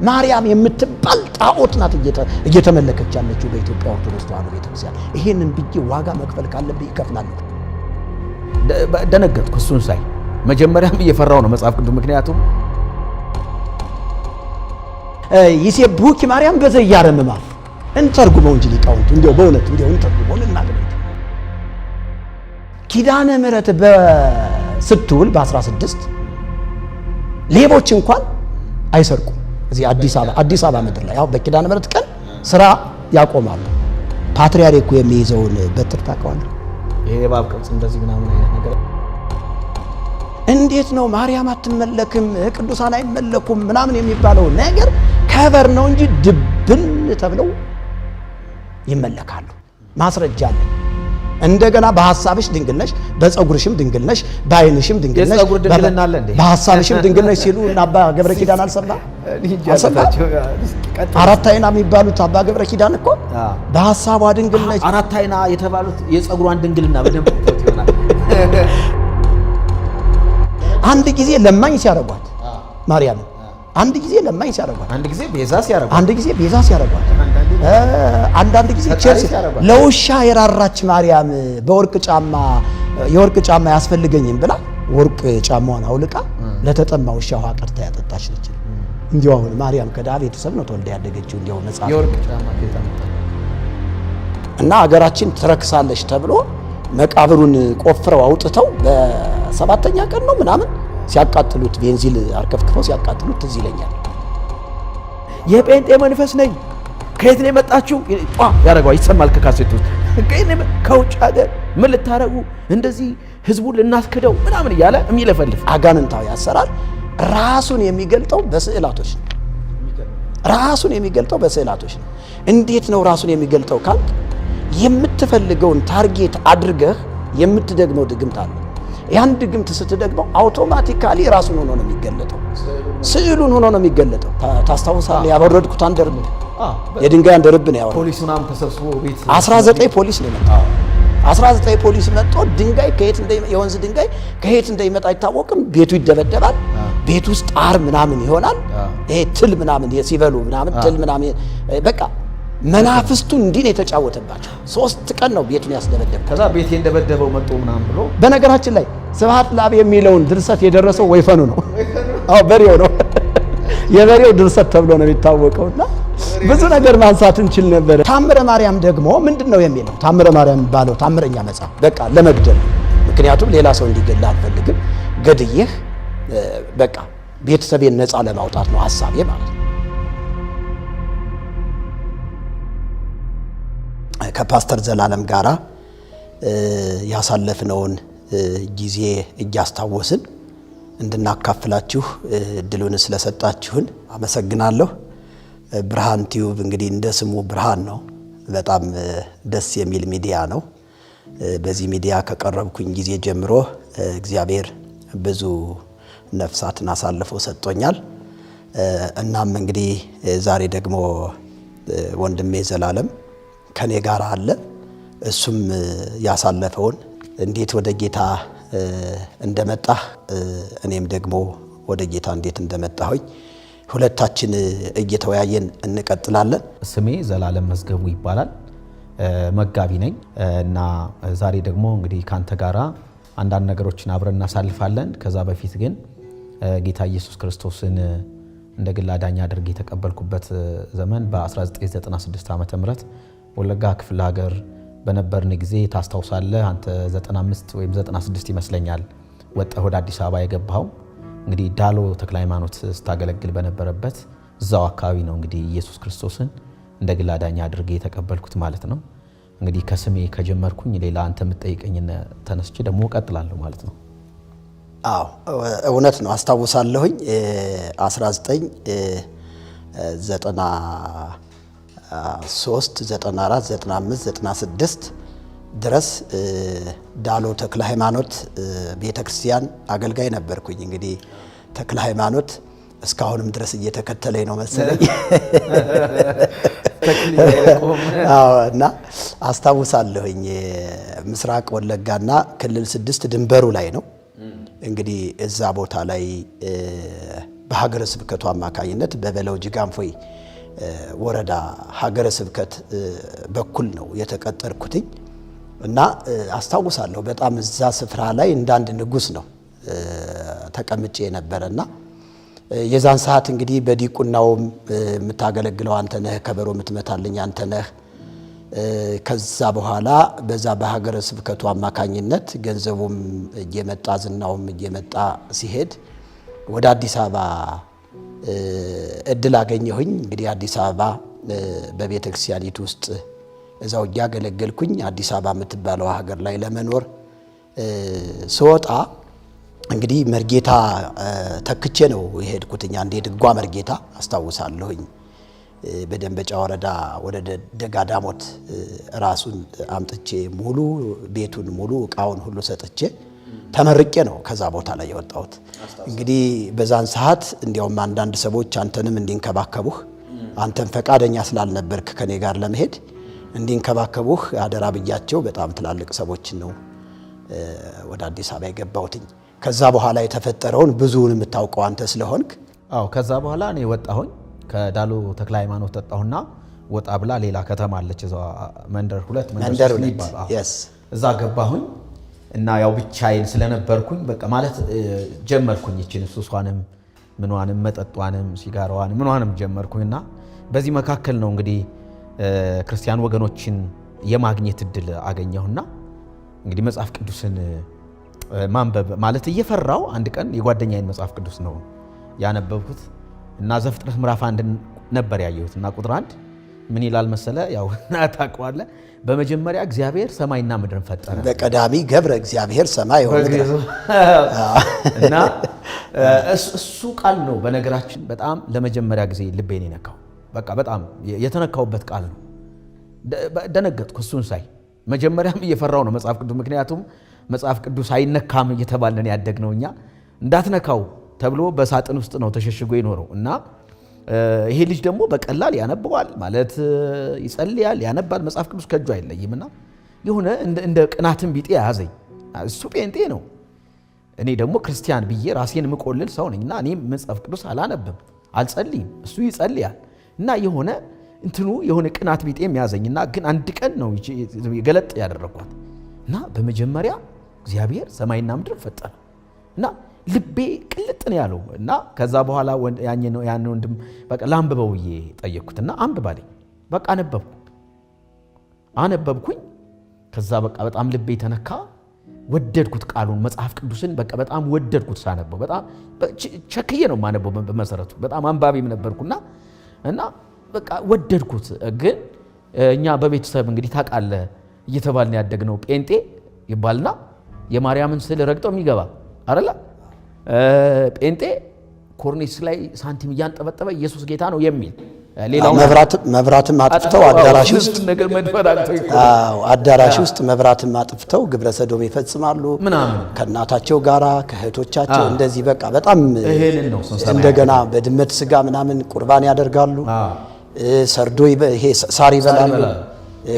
ማርያም የምትባል ጣዖት ናት እየተመለከች ያለችው በኢትዮጵያ ኦርቶዶክስ ተዋሕዶ ቤተክርስቲያን። ይሄንን ብዬ ዋጋ መክፈል ካለብኝ እከፍላለሁ። ደነገጥኩ እሱን ሳይ። መጀመሪያም እየፈራው ነው መጽሐፍ ቅዱስ ምክንያቱም ይሴብሑኪ ማርያም በዘያረምማ እንተርጉመው እንጂ ሊቃውንቱ እንዲያው በእውነት እንዲያው እንተርጉመው ልናገር። ኪዳነ ምሕረት ስትውል በ16 ሌቦች እንኳን አይሰርቁም። እዚህ አዲስ አበባ ምድር ላይ ያው በኪዳነ ምሕረት ቀን ስራ ያቆማሉ። ፓትርያርኩ የሚይዘውን በትር ታውቀዋለህ? ይሄ የእባብ ቅርጽ እንደዚህ ምናምን አይነት ነገር እንዴት ነው ማርያም አትመለክም ቅዱሳን አይመለኩም ምናምን የሚባለው ነገር ከበር ነው እንጂ ድብን ተብለው ይመለካሉ። ማስረጃ አለ። እንደገና በሐሳብሽ ድንግል ነሽ፣ በፀጉርሽም ድንግል ነሽ፣ በዓይንሽም ድንግል ነሽ፣ በሐሳብሽም ድንግል ነሽ ሲሉ እና አባ ገብረ ኪዳን አልሰማ አራት አይና የሚባሉት አባ ገብረ ኪዳን እኮ በሐሳቧ ድንግል ነሽ። አራት አይና የተባሉት የፀጉሯን ድንግልና በደንብ ይሆናል። አንድ ጊዜ ለማኝ ሲያረጓት ማርያም አንድ ጊዜ ለማኝ ሲያረጓት፣ አንድ ጊዜ ቤዛ ሲያረጓት፣ አንዳንድ ጊዜ ቸርች ለውሻ የራራች ማርያም የወርቅ ጫማ ያስፈልገኝም ብላ ወርቅ ጫማዋን አውልቃ ለተጠማ ውሻ ውሃ ቀርታ ያጠጣች ነች። እንዲያው አሁን ማርያም ከድሃ ቤተሰብ ነው ተወልዳ ያደገችው። እንዲያው ነፃ የወርቅ ጫማ እና ሀገራችን ትረክሳለች ተብሎ መቃብሩን ቆፍረው አውጥተው በሰባተኛ ቀን ነው ምናምን ሲያቃጥሉት ቤንዚል አርከፍክፈው ሲያቃጥሉት ትዝ ይለኛል። የጴንጤ መንፈስ ነኝ ከየት ነው የመጣችሁ ያረጋው ይሰማል ከካሴቱ ከውጭ ሀገር ምን ልታረጉ እንደዚህ ህዝቡን ልናስክደው ምናምን እያለ የሚለፈልፍ አጋንንታዊ አሰራር ራሱን የሚገልጠው በስዕላቶች ነው። እንዴት ነው ራሱን የሚገልጠው ካልክ የምትፈልገውን ታርጌት አድርገህ የምትደግመው ድግምት አለ። ያን ድግምት ስትደግመው አውቶማቲካሊ ራሱን ሆኖ ነው የሚገለጠው፣ ስዕሉን ሆኖ ነው የሚገለጠው። ታስታውሳለህ? ያወረድኩት አንድ እርብ የድንጋይ አንድ እርብ ነው ያወረድኩት። ፖሊሱ ምናምን ተሰብስቦ ቤት 19 ፖሊስ ነው የመጣው። 19 ፖሊስ መጥቶ ድንጋይ የወንዝ ድንጋይ ከየት እንደሚመጣ አይታወቅም። ቤቱ ይደበደባል። ቤት ውስጥ ጣር ምናምን ይሆናል። ይሄ ትል ምናምን ሲበሉ ምናምን ትል ምናምን በቃ መናፍስቱ እንዲህ ነው የተጫወተባቸው። 3 ቀን ነው ቤቱን ያስደበደበው። ከዛ ቤቴ እንደበደበው መጥቶ ምናምን ብሎ በነገራችን ላይ ስብሐት ለአብ የሚለውን ድርሰት የደረሰው ወይፈኑ ነው። በሬው ነው የበሬው ድርሰት ተብሎ ነው የሚታወቀውና ብዙ ነገር ማንሳት እንችል ነበር። ታምረ ማርያም ደግሞ ምንድነው የሚለው? ታምረ ማርያም የሚባለው ታምረኛ መጽሐፍ በቃ ለመግደል፣ ምክንያቱም ሌላ ሰው እንዲገድል አልፈልግም፣ ገድዬህ በቃ ቤተሰቤን ነፃ ለማውጣት ነው ሐሳቤ ማለት ነው። ከፓስተር ዘላለም ጋራ ያሳለፍነውን ጊዜ እያስታወስን እንድናካፍላችሁ እድሉን ስለሰጣችሁን አመሰግናለሁ። ብርሃን ቲዩብ እንግዲህ እንደ ስሙ ብርሃን ነው። በጣም ደስ የሚል ሚዲያ ነው። በዚህ ሚዲያ ከቀረብኩኝ ጊዜ ጀምሮ እግዚአብሔር ብዙ ነፍሳትን አሳልፎ ሰጥቶኛል። እናም እንግዲህ ዛሬ ደግሞ ወንድሜ ዘላለም ከኔ ጋር አለ። እሱም ያሳለፈውን እንዴት ወደ ጌታ እንደመጣህ እኔም ደግሞ ወደ ጌታ እንዴት እንደመጣሁኝ ሁለታችን እየተወያየን እንቀጥላለን። ስሜ ዘላለም መዝገቡ ይባላል። መጋቢ ነኝ እና ዛሬ ደግሞ እንግዲህ ካንተ ጋራ አንዳንድ ነገሮችን አብረን እናሳልፋለን። ከዛ በፊት ግን ጌታ ኢየሱስ ክርስቶስን እንደ ግል አዳኝ አድርጌ የተቀበልኩበት ዘመን በ1996 ዓመተ ምህረት ወለጋ ክፍለ ሀገር በነበርን ጊዜ ታስታውሳለህ። አንተ 95 ወይም 96 ይመስለኛል ወጣህ ወደ አዲስ አበባ የገባው። እንግዲህ ዳሎ ተክለ ሃይማኖት ስታገለግል በነበረበት እዛው አካባቢ ነው እንግዲህ ኢየሱስ ክርስቶስን እንደ ግል አዳኝ አድርጌ የተቀበልኩት ማለት ነው። እንግዲህ ከስሜ ከጀመርኩኝ ሌላ አንተ የምትጠይቀኝን ተነስቼ ደግሞ እቀጥላለሁ ማለት ነው። አዎ እውነት ነው። አስታውሳለሁኝ 1993 94 95 96 ድረስ ዳሎ ተክለ ሃይማኖት ቤተክርስቲያን አገልጋይ ነበርኩኝ። እንግዲህ ተክለ ሃይማኖት እስካሁንም ድረስ እየተከተለኝ ነው መሰለኝ። እና አስታውሳለሁኝ ምስራቅ ወለጋና ክልል 6 ድንበሩ ላይ ነው። እንግዲህ እዛ ቦታ ላይ በሀገረ ስብከቱ አማካኝነት በበለው ጅጋንፎይ ወረዳ ሀገረ ስብከት በኩል ነው የተቀጠርኩትኝ እና አስታውሳለሁ በጣም እዛ ስፍራ ላይ እንዳንድ ንጉስ ነው ተቀምጬ ነበርና የዛን ሰዓት እንግዲህ በዲቁናው የምታገለግለው አንተ ነህ፣ ከበሮ የምትመታልኝ አንተ ነህ። ከዛ በኋላ በዛ በሀገረ ስብከቱ አማካኝነት ገንዘቡም እየመጣ ዝናውም እየመጣ ሲሄድ ወደ አዲስ አበባ እድል አገኘሁኝ። እንግዲህ አዲስ አበባ በቤተ ክርስቲያኒቱ ውስጥ እዛው ያገለገልኩኝ አዲስ አበባ የምትባለው ሀገር ላይ ለመኖር ስወጣ እንግዲህ መርጌታ ተክቼ ነው የሄድኩትኝ። አንዴ ድጓ መርጌታ አስታውሳለሁኝ። በደንበጫ ወረዳ ወደ ደጋዳሞት ራሱን አምጥቼ ሙሉ ቤቱን ሙሉ እቃውን ሁሉ ሰጥቼ ተመርቄ ነው ከዛ ቦታ ላይ የወጣሁት። እንግዲህ በዛን ሰዓት እንዲያውም አንዳንድ ሰዎች አንተንም እንዲንከባከቡህ አንተን ፈቃደኛ ስላልነበርክ ከኔ ጋር ለመሄድ እንዲንከባከቡህ አደራ ብያቸው በጣም ትላልቅ ሰዎች ነው ወደ አዲስ አበባ የገባሁትኝ። ከዛ በኋላ የተፈጠረውን ብዙውን የምታውቀው አንተ ስለሆንክ አዎ ከዛ በኋላ እኔ ወጣሁኝ ከዳሎ ተክለ ሃይማኖት ወጣሁና ወጣ ብላ ሌላ ከተማ አለች እዛ መንደር ሁለት ይባላል እዛ ገባሁኝ እና ያው ብቻዬን ስለነበርኩኝ በቃ ማለት ጀመርኩኝ እቺን ሱሷንም ምንዋንም መጠጧንም ሲጋራዋንም ምንዋንም ጀመርኩኝና በዚህ መካከል ነው እንግዲህ ክርስቲያን ወገኖችን የማግኘት እድል አገኘሁና እንግዲህ መጽሐፍ ቅዱስን ማንበብ ማለት እየፈራው አንድ ቀን የጓደኛዬን መጽሐፍ ቅዱስ ነው ያነበብኩት እና ዘፍጥረት ምዕራፍ 1 ነበር ያየሁት እና ቁጥር 1 ምን ይላል መሰለ ያው ታውቀዋለ በመጀመሪያ እግዚአብሔር ሰማይና ምድርን ፈጠረ በቀዳሚ ገብረ እግዚአብሔር ሰማይ ወምድር እና እሱ ቃል ነው በነገራችን በጣም ለመጀመሪያ ጊዜ ልቤን የነካው በቃ በጣም የተነካውበት ቃል ነው ደነገጥኩ እሱን ሳይ መጀመሪያም እየፈራው ነው መጽሐፍ ቅዱስ ምክንያቱም መጽሐፍ ቅዱስ አይነካም እየተባለን ያደግነውኛ እንዳትነካው ተብሎ በሳጥን ውስጥ ነው ተሸሽጎ ይኖረው እና ይሄ ልጅ ደግሞ በቀላል ያነበዋል ማለት ይጸልያል ያነባል መጽሐፍ ቅዱስ ከጁ አይለይምና የሆነ እንደ ቅናትን ቢጤ ያዘኝ እሱ ጴንጤ ነው እኔ ደግሞ ክርስቲያን ብዬ ራሴን ምቆልል ሰው ነኝና እኔ መጽሐፍ ቅዱስ አላነብም አልጸልይም እሱ ይጸልያል እና የሆነ ቅናት ቢጤም ያዘኝና ግን አንድ ቀን ነው ገለጥ ያደረኳት እና በመጀመሪያ እግዚአብሔር ሰማይና ምድር ፈጠረ እና ልቤ ቅልጥ ነው ያለው እና ከዛ በኋላ ያን ወንድም በቃ ላንብበውዬ ጠየቅኩትና አንብባለኝ በቃ አነበብኩኝ ከዛ በቃ በጣም ልቤ ተነካ ወደድኩት ቃሉን መጽሐፍ ቅዱስን በቃ በጣም ወደድኩት ሳነበው በጣም ቸክዬ ነው ማነበው በመሰረቱ በጣም አንባቢም ነበርኩና እና በቃ ወደድኩት ግን እኛ በቤተሰብ እንግዲህ ታውቃለህ እየተባልን ያደግነው ጴንጤ ይባልና የማርያምን ስዕል ረግጦ የሚገባ አይደለ ጴንጤ ኮርኒስ ላይ ሳንቲም እያንጠበጠበ ኢየሱስ ጌታ ነው የሚል ሌላው መብራትም አጥፍተው አዳራሽ ውስጥ መብራትም አጥፍተው ግብረ ሰዶም ይፈጽማሉ ከእናታቸው ጋራ ከእህቶቻቸው እንደዚህ በቃ በጣም እንደገና በድመት ስጋ ምናምን ቁርባን ያደርጋሉ ሰርዶ ይሄ ሳር ይበላሉ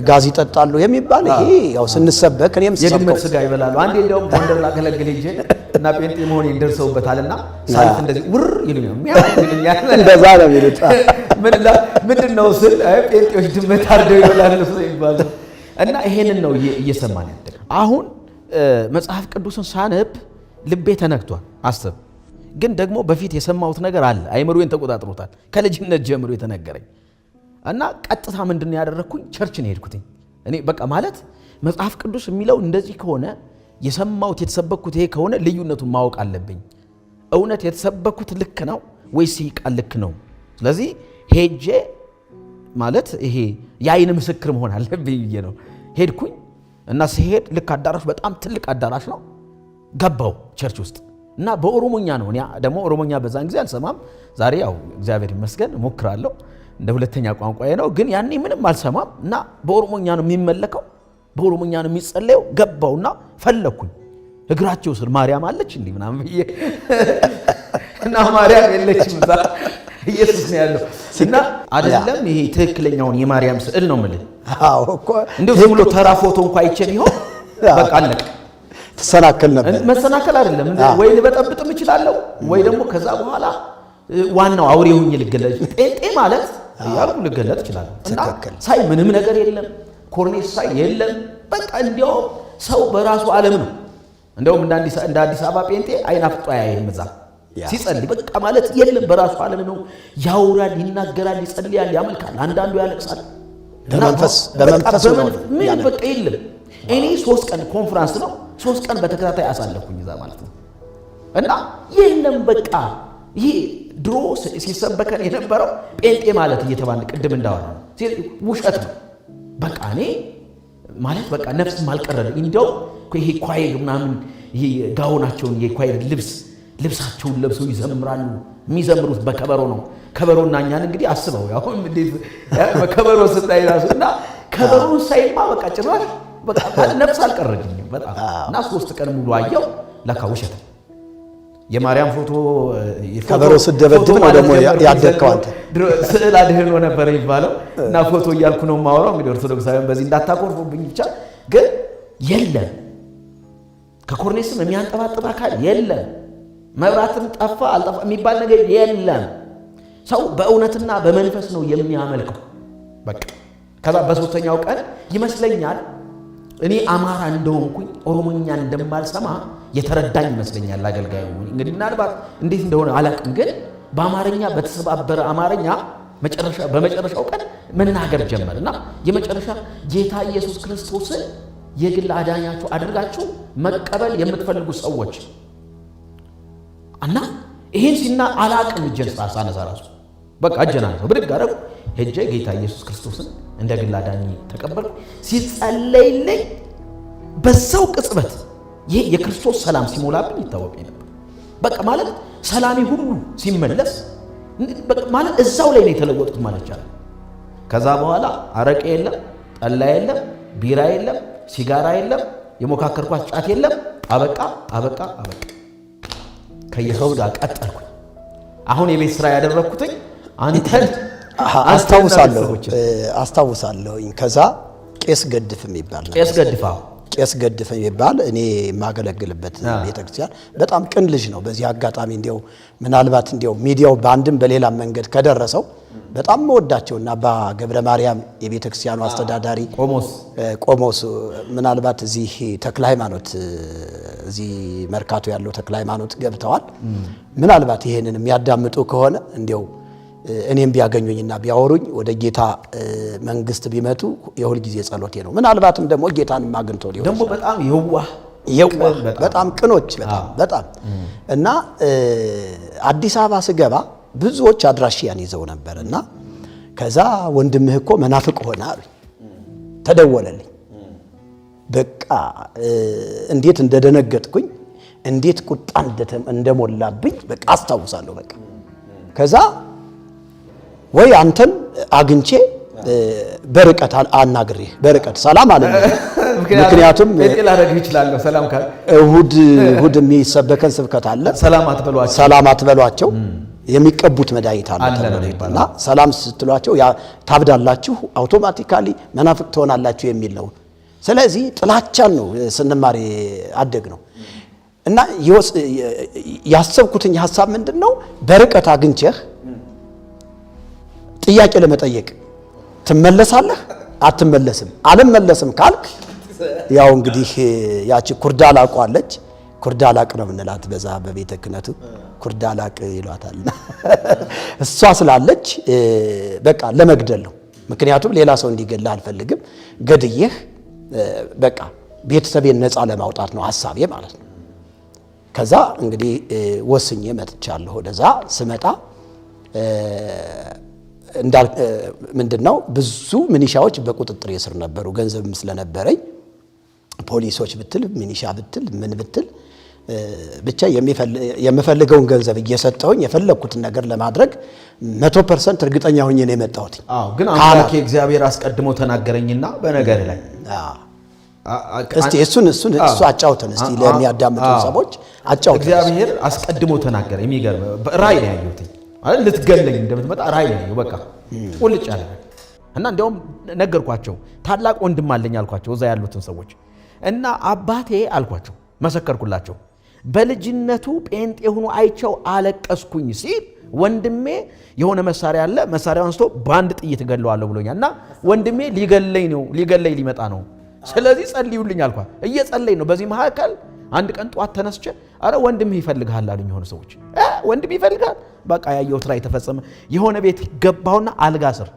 ጋዝ ይጠጣሉ የሚባል ይሄ ያው ስንሰበክ እኔም የድመት ስጋ ይበላሉ አንዴ እንደውም ጎንደር ላገለግል እንጂ እና ጴንጤ መሆን ይደርሰውበታልና ሳልፍ እንደዚህ ውር ይሉኛል እንደዛ ነው የሚሉት ምንድነው ስል ጴንጤዎች ድመት አርደው ይበላሉ ይባላል እና ይሄንን ነው እየሰማን ያደረ አሁን መጽሐፍ ቅዱስን ሳነብ ልቤ ተነክቷል አስብ ግን ደግሞ በፊት የሰማሁት ነገር አለ አይምሮዬን ተቆጣጥሮታል ከልጅነት ጀምሮ የተነገረኝ እና ቀጥታ ምንድነው ያደረኩኝ ቸርችን ሄድኩኝ እኔ በቃ ማለት መጽሐፍ ቅዱስ የሚለው እንደዚህ ከሆነ የሰማሁት የተሰበኩት ይሄ ከሆነ ልዩነቱን ማወቅ አለብኝ እውነት የተሰበኩት ልክ ነው ወይስ ቃል ልክ ነው ስለዚህ ሄጄ ማለት ይሄ የአይን ምስክር መሆን አለብኝ ብዬ ነው ሄድኩኝ እና ሲሄድ ልክ አዳራሽ በጣም ትልቅ አዳራሽ ነው ገባው ቸርች ውስጥ እና በኦሮሞኛ ነው እኔ ደግሞ ኦሮሞኛ በዛን ጊዜ አልሰማም ዛሬ ያው እግዚአብሔር ይመስገን ሞክራለሁ እንደ ሁለተኛ ቋንቋዬ ነው ግን ያኔ ምንም አልሰማም እና በኦሮሞኛ ነው የሚመለከው በኦሮሞኛ ነው የሚጸለየው ገባውና ፈለኩኝ እግራቸው ስር ማርያም አለች እንዴ ምናምን ብዬ እና ማርያም የለችም ዛ ኢየሱስ ነው ያለው እና አይደለም ይሄ ትክክለኛውን የማርያም ስዕል ነው ማለት አዎ እኮ እንደው ዝም ብሎ ተራ ፎቶ እንኳን አይቼ ቢሆን በቃ አለቀ ተሰናከል ነበር መሰናከል አይደለም ወይ ልበጠብጥም እችላለሁ ወይ ደግሞ ከዛ በኋላ ዋናው አውሬ ሆኜ ልገለጥ ጴንጤ ማለት ያልኩ ልገለጥ ይችላል እና ሳይ ምንም ነገር የለም ኮርኔስ ሳይ የለም በቃ እንዲያው ሰው በራሱ ዓለም ነው እንደውም እንደ አዲስ አበባ ጴንጤ አይናፍጦ ያየም እዛ ሲጸልይ በቃ ማለት የለም በራሱ ዓለም ነው ያውራል ይናገራል ይጸልያል ያመልካል አንዳንዱ ያለቅሳል በመንፈስ ምን በቃ የለም እኔ 3 ቀን ኮንፈረንስ ነው 3 ቀን በተከታታይ አሳለፍኩኝ እዛ ማለት ነው እና የለም በቃ ይሄ ድሮ ሲሰበከን የነበረው ጴንጤ ማለት እየተባለ ቅድም እንዳወራ ውሸት ነው በቃ እኔ ማለት በቃ ነፍስ ማልቀረለ እንደው ይሄ ኳይር ምናምን ይሄ ጋውናቸውን የኳይር ልብሳቸውን ለብሰው ይዘምራሉ የሚዘምሩት በከበሮ ነው ከበሮና እኛን እንግዲህ አስበው ያው እንዴት በከበሮ ስታይ ራሱና ከበሮን ሳይማ በቃ ጭራሽ በቃ ነፍስ አልቀረልኝም በጣም እና 3 ቀን ሙሉ አየው ለካ ውሸት የማርያም ፎቶ ከበሮ ስደበድብ ነው ደግሞ ያደከው አንተ ስዕል አድህኖ ነበር ይባለው እና ፎቶ እያልኩ ነው ማወራው እንግዲህ ኦርቶዶክሳውያን በዚህ እንዳታቆርፉብኝ ብቻ ግን የለም ከኮርኔስም የሚያንጠባጥብ አካል የለም መብራትም ጠፋ አልጠፋ የሚባል ነገር የለም ሰው በእውነትና በመንፈስ ነው የሚያመልከው በቃ ከዛ በሶስተኛው ቀን ይመስለኛል እኔ አማራ እንደሆንኩኝ ኦሮሞኛ እንደማልሰማ የተረዳኝ ይመስለኛል አገልጋዩ እንግዲህ ምናልባት እንዴት እንደሆነ አላውቅም ግን በአማርኛ በተሰባበረ አማርኛ በመጨረሻው ቀን መናገር ጀመርና የመጨረሻ ጌታ ኢየሱስ ክርስቶስን የግል አዳኛችሁ አድርጋችሁ መቀበል የምትፈልጉ ሰዎች እና ይሄን ሲና አላውቅም እጄን ሳነሳ ራሱ በቃ እጄን አነሳሁ ብድግ አደረኩ ሄጄ ጌታ ኢየሱስ ክርስቶስን እንደ ግል አዳኝ ተቀበልኩ ሲጸለይልኝ በዛው ቅጽበት ይሄ የክርስቶስ ሰላም ሲሞላብኝ ይታወቀኝ ነበር በቃ ማለት ሰላሜ ሁሉ ሲመለስ በቃ ማለት እዛው ላይ ነው የተለወጥኩት ማለት ይቻላል ከዛ በኋላ አረቄ የለም ጠላ የለም ቢራ የለም ሲጋራ የለም የሞካከርኳት ጫት የለም አበቃ ከኢየሱስ ጋር ቀጠልኩኝ አሁን የቤት ስራ ያደረኩትኝ አንተን አስታውሳለሁ ከዛ ቄስ ገድፍ የሚባል ቄስ ገድፍ የሚባል እኔ የማገለግልበት ቤተክርስቲያን በጣም ቅን ልጅ ነው በዚህ አጋጣሚ እንዲያው ምናልባት እንዲያው ሚዲያው በአንድም በሌላም መንገድ ከደረሰው በጣም መወዳቸውና በገብረ ማርያም የቤተክርስቲያኑ አስተዳዳሪ ቆሞስ ምናልባት እዚህ ተክለ ሃይማኖት እዚህ መርካቶ ያለው ተክለ ሃይማኖት ገብተዋል ምናልባት ይሄንን የሚያዳምጡ ከሆነ እንዲያው እኔም ቢያገኙኝና ቢያወሩኝ ወደ ጌታ መንግስት ቢመጡ የሁል ጊዜ ጸሎቴ ነው ምናልባትም ደግሞ ጌታን ማግንቶ ሊሆን ደግሞ በጣም የዋህ በጣም ቅኖች በጣም እና አዲስ አበባ ስገባ ብዙዎች አድራሻያን ይዘው ነበርና ከዛ ወንድምህ እኮ መናፍቅ ሆነ አሉኝ ተደወለልኝ በቃ እንዴት እንደደነገጥኩኝ እንዴት ቁጣ እንደሞላብኝ በቃ አስታውሳለሁ በቃ ከዛ ወይ አንተን አግኝቼ በርቀት አናግሬህ በርቀት ሰላም አለ ምክንያቱም እላረግ ይችላል ሰላም ካል እሁድ የሚሰበከን ስብከት አለ ሰላም አትበሏቸው የሚቀቡት መድኃኒት አለ ተብሎና ሰላም ስትሏቸው ያ ታብዳላችሁ አውቶማቲካሊ መናፍቅ ትሆናላችሁ የሚል ነው ስለዚህ ጥላቻን ነው ስንማር አደግ ነው እና ያሰብኩትኝ ሐሳብ ምንድነው በርቀት አግኝቼህ ጥያቄ ለመጠየቅ ትመለሳለህ አትመለስም አልመለስም ካልክ ያው እንግዲህ ያቺ ኩርዳላቅ አለች ኩርዳላቅ ነው ምንላት በዛ በቤተ ክህነቱ ኩርዳላቅ ይሏታል እሷ ስላለች በቃ ለመግደል ነው ምክንያቱም ሌላ ሰው እንዲገድል አልፈልግም ገድየህ በቃ ቤተሰቤን ነፃ ለማውጣት ነው ሐሳቤ ማለት ነው ከዛ እንግዲህ ወስኜ መጥቻለሁ ወደዛ ስመጣ ምንድነው ብዙ ሚኒሻዎች በቁጥጥር ስር ነበሩ ገንዘብም ስለነበረኝ ፖሊሶች ብትል ሚኒሻ ብትል ምን ብትል ብቻ የምፈልገውን ገንዘብ እየሰጠሁኝ የፈለኩትን ነገር ለማድረግ 100% እርግጠኛ ሆኜ ነው የመጣሁት ግን አምላኬ እግዚአብሔር አስቀድሞ ተናገረኝና በነገር ላይ እስቲ እሱ አጫውተን እስቲ ለሚያዳምጡ ሰዎች አጫውተን እግዚአብሔር አስቀድሞ ተናገረ የሚገርም ራእይ ነው ያየሁት ልትገለኝ እንደምትመጣ ራእይ ነው በቃ ቁልጭ አለ እና እንደውም ነገርኳቸው ታላቅ ወንድም አለኝ አልኳቸው እዛ ያሉትን ሰዎች እና አባቴ አልኳቸው መሰከርኩላቸው በልጅነቱ ጴንጤ ሆኖ አይቸው አለቀስኩኝ ሲል ወንድሜ የሆነ መሳሪያ አለ መሳሪያውን አንስቶ በአንድ ጥይት ገለዋለሁ ብሎኛልና ወንድሜ ሊገለኝ ሊመጣ ነው ስለዚህ ጸልዩልኝ አልኳት እየጸለይ ነው በዚህ መሐከል አንድ ቀን ጧት ተነስቼ አረ ወንድሜ ይፈልጋል አሉኝ የሆነ ሰዎች ወንድሜ ይፈልጋል በቃ ያየሁት ላይ ተፈጸመ የሆነ ቤት ገባውና አልጋ ስር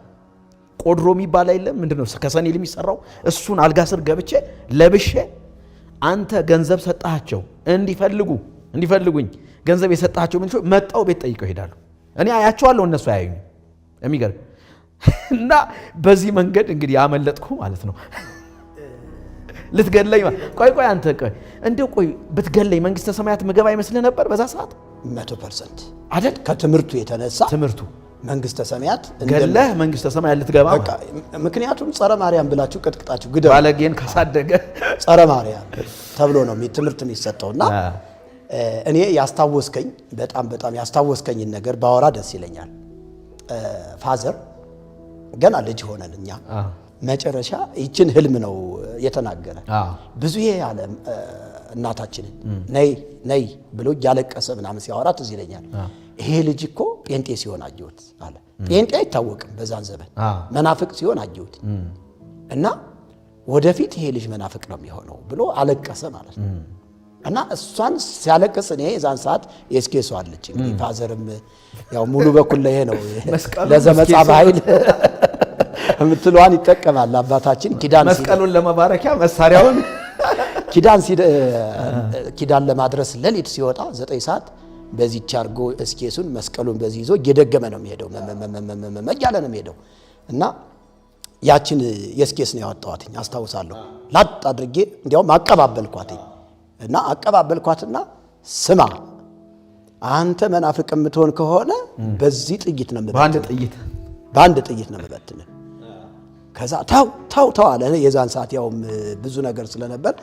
ቆድሮ የሚባል አይደለም ምንድነው ከሰኔል የሚሰራው እሱን አልጋ ስር ገብቼ ለብሼ አንተ ገንዘብ ሰጣቸው እንዲፈልጉኝ ገንዘብ የሰጣቸው ምን መጣው ቤት ጠይቀው ይሄዳሉ እኔ አያቸዋለሁ እነሱ አያዩኝ የሚገርም እና በዚህ መንገድ እንግዲህ ያመለጥኩ ማለት ነው ልትገለኝ ቆይ አንተ እንደው ብትገለኝ መንግስተ ሰማያት ምገባ ይመስል ነበር በዛ ሰዓት 100% አይደል ከትምርቱ የተነሳ ትምርቱ መንግስተ ሰማያት ገለህ መንግስተ ሰማያት ልትገባ በቃ ምክንያቱም ጸረ ማርያም ብላችሁ ቀጥቅጣችሁ ግደው ባለጌን ካሳደገ ጸረ ማርያም ተብሎ ነው ትምርት የሚሰጠውና እኔ ያስታወስከኝ በጣም ያስታወስከኝ ነገር ባወራ ደስ ይለኛል ፋዘር ገና ልጅ ሆነን እኛ መጨረሻ ይችን ህልም ነው የተናገረ ብዙ ያለ እናታችንን ነይ ብሎ ያለቀሰ ምናምን ሲያወራት እዚህ ይለኛል ይሄ ልጅ እኮ ጴንጤ ሲሆን አየሁት አለ ጴንጤ አይታወቅም በዛን ዘመን መናፍቅ ሲሆን አየሁት እና ወደፊት ይሄ ልጅ መናፍቅ ነው የሚሆነው ብሎ አለቀሰ ማለት ነው እና እሷን ሲያለቅስ እኔ ዛን ሰዓት ኤስኬሶ አለች እንግዲህ ፋዘርም ያው ሙሉ በኩል ላይ ነው ለዘመጻፍ ኃይል ምትሏን ይጠቀማል አባታችን ኪዳን መስቀሉን ለመባረኪያ መሳሪያውን ኪዳን ለማድረስ ለሊት ሲወጣ 9 ሰዓት በዚህ ቻርጎ እስኬሱን መስቀሉን በዚህ ይዞ እየደገመ ነው የሚሄደው መያለ ነው የሚሄደው እና ያችን የስኬስ ነው ያወጣዋትኝ አስታውሳለሁ ላጥ አድርጌ እንዲያውም አቀባበልኳትኝ እና አቀባበልኳትና ስማ አንተ መናፍቅ የምትሆን ከሆነ በዚህ ጥይት ነው በአንድ ጥይት ነው መበትነ ከዛ ታው አለ የዛን ሰዓት ያውም ብዙ ነገር ስለነበር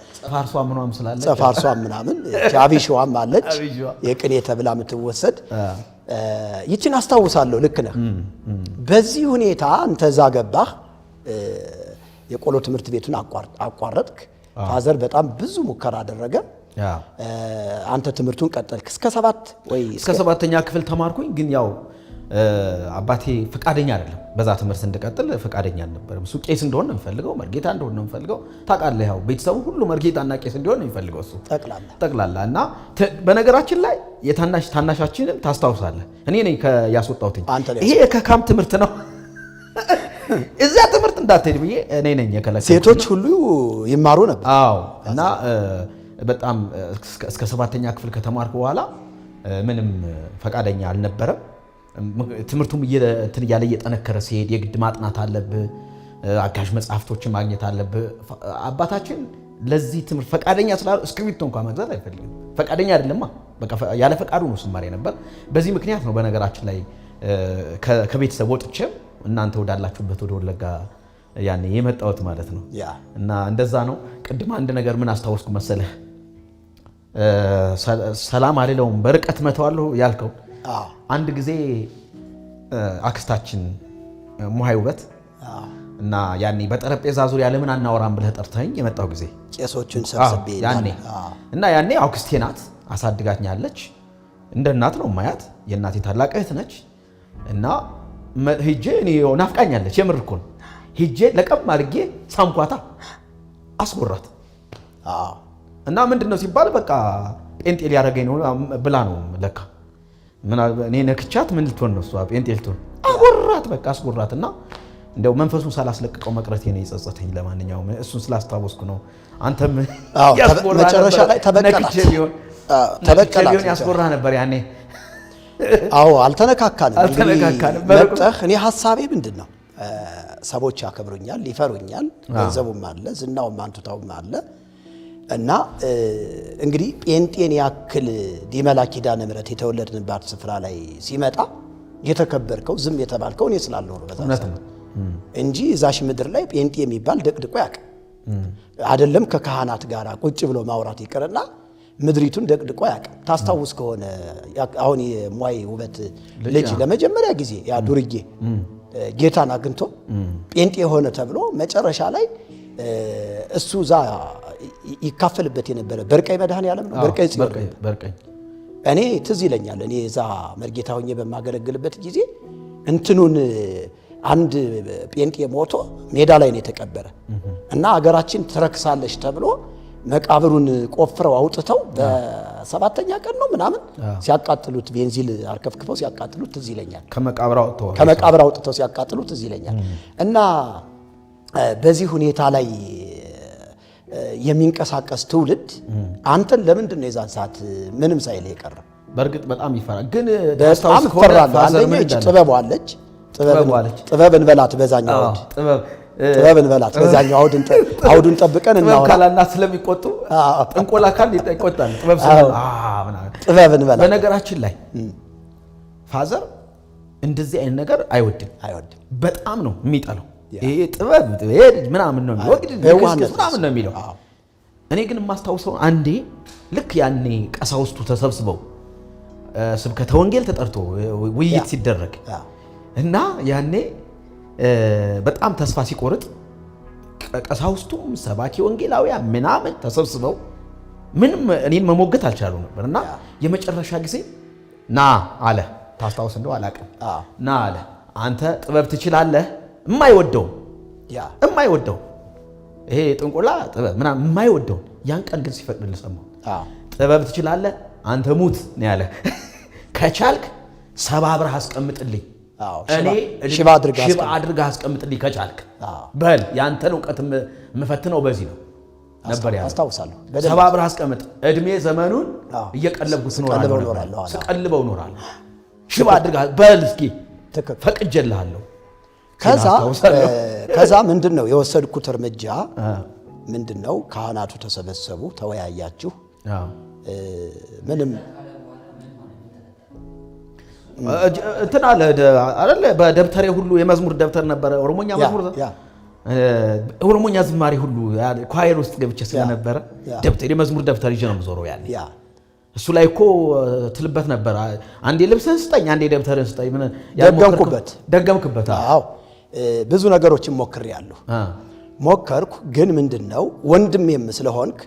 ጸፋርሷም ምናምን ቻቢሽዋም አለች የቅኔ ተብላ የምትወሰድ ይችን አስታውሳለሁ ልክ ነህ በዚህ ሁኔታ አንተ ዛ ገባህ የቆሎ ትምህርት ቤቱን አቋረጥክ ፋዘር በጣም ብዙ ሙከራ አደረገ አንተ ትምህርቱን ቀጠልክ እስከ 7ኛ ክፍል ተማርኩኝ ግን ያው አባቴ ፈቃደኛ አይደለም በዛ ትምህርት እንድቀጥል ፈቃደኛ አልነበረም እሱ ቄስ እንደሆነ ነው የሚፈልገው መርጌታ እንደሆነ ነው የሚፈልገው ታውቃለህ ያው ቤተሰቡ ሁሉ መርጌታና ቄስ እንደሆነ ነው የሚፈልገው እሱ ጠቅላላ እና በነገራችን ላይ ታናሻችንን ታስታውሳለህ እኔ ነኝ ያስወጣሁትኝ ይሄ ከካም ትምህርት ነው እዛ ትምህርት እንዳትሄድ ብዬ እኔ ነኝ የከለከልኩት ሴቶች ሁሉ ይማሩ ነበር እና በጣም እስከ 7ኛ ክፍል ከተማርኩ በኋላ ምንም ፈቃደኛ አልነበረም ትምህርቱም እያለ እየጠነከረ ሲሄድ የግድ ማጥናት አለብህ አጋዥ መጽሐፍቶችን ማግኘት አለብህ አባታችን ለዚህ ትምህርት ፈቃደኛ ስላሉ እስክሪፕቶ እንኳን መግዛት አይፈልግም ፈቃደኛ አይደለማ በቃ ያለ ፈቃዱ ነው ስማር ነበር በዚህ ምክንያት ነው በነገራችን ላይ ከቤተሰብ ወጥቼ እናንተ ወዳላችሁበት ወደ ወለጋ ያኔ የመጣሁት ማለት ነው እና እንደዛ ነው ቅድም አንድ ነገር ምን አስታወስኩ መሰለህ ሰላም አልለውም በርቀት መተዋለሁ ያልከው አንድ ጊዜ አክስታችን ሙሃይ ውበት እና ያኔ በጠረጴዛ ዙሪያ ለምን አናወራም ብለህ ጠርተኸኝ የመጣው ጊዜ ቄሶቹን ሰብስቤ እና ያኔ አክስቴ ናት አሳድጋኛለች እንደ እናት ነው ማያት የእናቴ ታላቅ እህት ነች እና ሂጄ እኔ ናፍቃኛለች የምር እኮ ነው ሂጄ ለቀም አድርጌ ሳምኳታ አስጎራት እና ምንድነው ሲባል በቃ ጴንጤ ሊያደርገኝ ነው ብላ ነው ለካ እኔ ነክቻት ምን ልትሆን ነው እሷ ጴንጤ ልትሆን አጎራት በቃ አስጎራትና እንደው መንፈሱን ሳላስለቅቀው መቅረቴ ነው የጸጸተኝ ለማንኛውም እሱን ስላስታወስኩ ነው አንተም መጨረሻ ላይ ተበቀላት ያስጎራ ነበር ያኔ አልተነካካንም መጣህ እኔ ሐሳቤ ምንድነው ሰዎች ያከብሩኛል ይፈሩኛል ገንዘቡም አለ ዝናውም አንቱታውም አለ እና እንግዲህ ጴንጤን ያክል ዲመላ ኪዳነ ምሕረት የተወለድንባት ስፍራ ላይ ሲመጣ የተከበርከው ዝም የተባልከው እኔ ስላልሆነ በዛት እንጂ እዛሽ ምድር ላይ ጴንጤ የሚባል ደቅድቆ ያቅ አይደለም ከካህናት ጋር ቁጭ ብሎ ማውራት ይቀርና ምድሪቱን ደቅድቆ ያቅ ታስታውስ ከሆነ አሁን የሙሃይ ውበት ልጅ ለመጀመሪያ ጊዜ ያ ዱርዬ ጌታን አግኝቶ ጴንጤ ሆነ ተብሎ መጨረሻ ላይ እሱ ዛ ይካፈልበት የነበረ በርቀይ መድኃኔዓለም ነው በርቀይ እኔ ትዝ ይለኛል እኔ እዛ መርጌታ ሆኜ በማገለግልበት ጊዜ እንትኑን አንድ ጴንጤ ሞቶ ሜዳ ላይ ነው የተቀበረ እና አገራችን ትረክሳለች ተብሎ መቃብሩን ቆፍረው አውጥተው በሰባተኛ ቀን ነው ምናምን ሲያቃጥሉት ቤንዚል አርከፍክፈው ሲያቃጥሉት ትዝ ይለኛል። ከመቃብር አውጥተው ሲያቃጥሉት ትዝ ይለኛል። እና በዚህ ሁኔታ ላይ የሚንቀሳቀስ ትውልድ አንተን ለምንድን ነው የዛን ሰዓት ምንም ሳይል የቀረ? በርግጥ በጣም ይፈራል። ግን በጣም ይፈራል። አንደኛ እጅ ጥበቧለች ጥበብን በላት በዛኛው ጥበብን በላት በዛኛው አውዱን ጠብቀን እናወራ ካላና ስለሚቆጡ ጥንቆላ ካል ይቆጣል። ጥበብን በላት። በነገራችን ላይ ፋዘር እንደዚህ አይነት ነገር አይወድም። በጣም ነው የሚጠላው። ይሄ ጥበብ ምናምን ነው ምናምን ነው የሚለው። እኔ ግን የማስታውሰው አንዴ ልክ ያኔ ቀሳውስቱ ተሰብስበው ስብከተ ወንጌል ተጠርቶ ውይይት ሲደረግ እና ያኔ በጣም ተስፋ ሲቆርጥ ቀሳውስቱም ሰባኪ ወንጌላውያን ምናምን ተሰብስበው ምንም እኔን መሞገት አልቻሉ ነበር። እና የመጨረሻ ጊዜ ና አለ። ታስታውስ እንደው አላውቅም። ና አለ አንተ ጥበብ ትችላለህ። የማይወደው ይሄ ጥንቆላ ጥበብ ምናምን የማይወደው ያን ቀን ግን ሲፈቅድልህ ሰማሁ። ጥበብ ትችላለህ አንተ ሙት ነው ያለ። ከቻልክ ሰባብረህ አስቀምጥልኝ፣ እኔ ሽባ አድርገህ አስቀምጥልኝ ከቻልክ በል። ያንተን እውቀት የምፈትነው በዚህ ነው ነበር ያለው። አስታውሳለሁ። ሰባብረህ አስቀምጥ፣ እድሜ ዘመኑን እየቀለብኩት ስቀልበው እኖራለሁ። ሽባ አድርገህ በል እስኪ ፈቅጄልሃለሁ። ከዛ ምንድነው የወሰድኩት እርምጃ ምንድነው? ካህናቱ ተሰበሰቡ፣ ተወያያችሁ። ምንም እንትን አለ አይደል? በደብተሬ ሁሉ የመዝሙር ደብተር ነበረ። ኦሮሞኛ ዝማሬ ሁሉ ኳየር ውስጥ ገብቼ ስለነበረ ደብተሬ የመዝሙር ደብተር ይዤ ነው የምዞረው ያኔ። እሱ ላይ እኮ ትልበት ነበር። አንዴ ልብስህን ስጠኝ፣ አንዴ ደብተርህን ስጠኝ። ምን ደገምክበት? አዎ ብዙ ነገሮችን ሞከርኩ። ግን ምንድነው ወንድሜም ስለሆንክ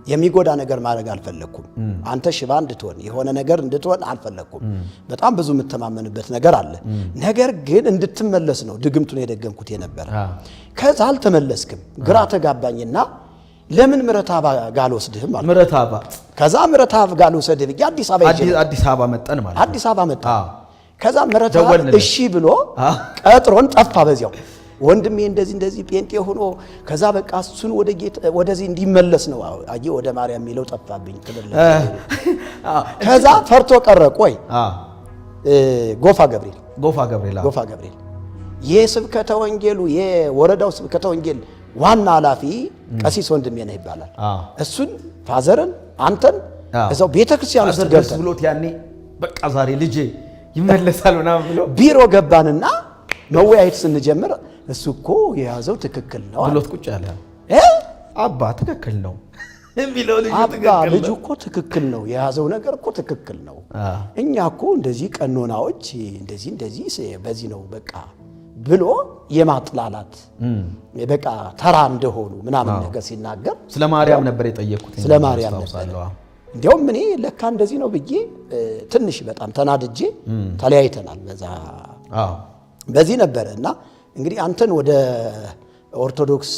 የሚጎዳ ነገር ማድረግ አልፈለኩም። አንተ ሽባ እንድትሆን የሆነ ነገር እንድትሆን አልፈለኩም። በጣም ብዙ የምተማመንበት ነገር አለ። ነገር ግን እንድትመለስ ነው ድግምቱን የደገምኩት የነበረ። ከዛ አልተመለስክም። ግራ ተጋባኝና ለምን ምረታባ ጋር አልወስድህም ማለት ምረታባ። ከዛ ምረታባ ጋር ልወስድህ ብዬ አዲስ አበባ መጣን ማለት አዲስ አበባ መጣን። ከዛ ምረታባ እሺ ብሎ ቀጥሮን ጠፋ። በዚያው ወንድሜ እንደዚህ ጴንጤ ሆኖ ከዛ በቃ እሱን ወደዚህ እንዲመለስ ነው አየ ወደ ማርያም የሚለው ጠፋብኝ። ከዛ ፈርቶ ቀረ። ቆይ ጎፋ ገብርኤል የስብከተ ወንጌሉ የወረዳው ስብከተ ወንጌል ዋና ኃላፊ ቀሲስ ወንድሜ ነው ይባላል። እሱን ፋዘርን አንተን እዛው ቤተክርስቲያን ውስጥ ገብተን ብሎት ያኔ በቃ ዛሬ ልጄ ይመለሳል ምናምን ብሎ ቢሮ ገባንና መወያየት ስንጀምር እሱ እኮ የያዘው ትክክል ነው ብሎት ቁጭ ያለ አባ ትክክል ነው የሚለው ልጁ እኮ ትክክል ነው፣ የያዘው ነገር እኮ ትክክል ነው። እኛ እኮ እንደዚህ ቀኖናዎች እንደዚህ በዚህ ነው በቃ ብሎ የማጥላላት በቃ ተራ እንደሆኑ ምናምን ነገር ሲናገር ስለ ማርያም ነበር የጠየቁት። ስለ ማርያም ነበር። እንዲያውም እኔ ለካ እንደዚህ ነው ብዬ ትንሽ በጣም ተናድጄ ተለያይተናል። በዚህ ነበረ እና እንግዲህ አንተን ወደ ኦርቶዶክስ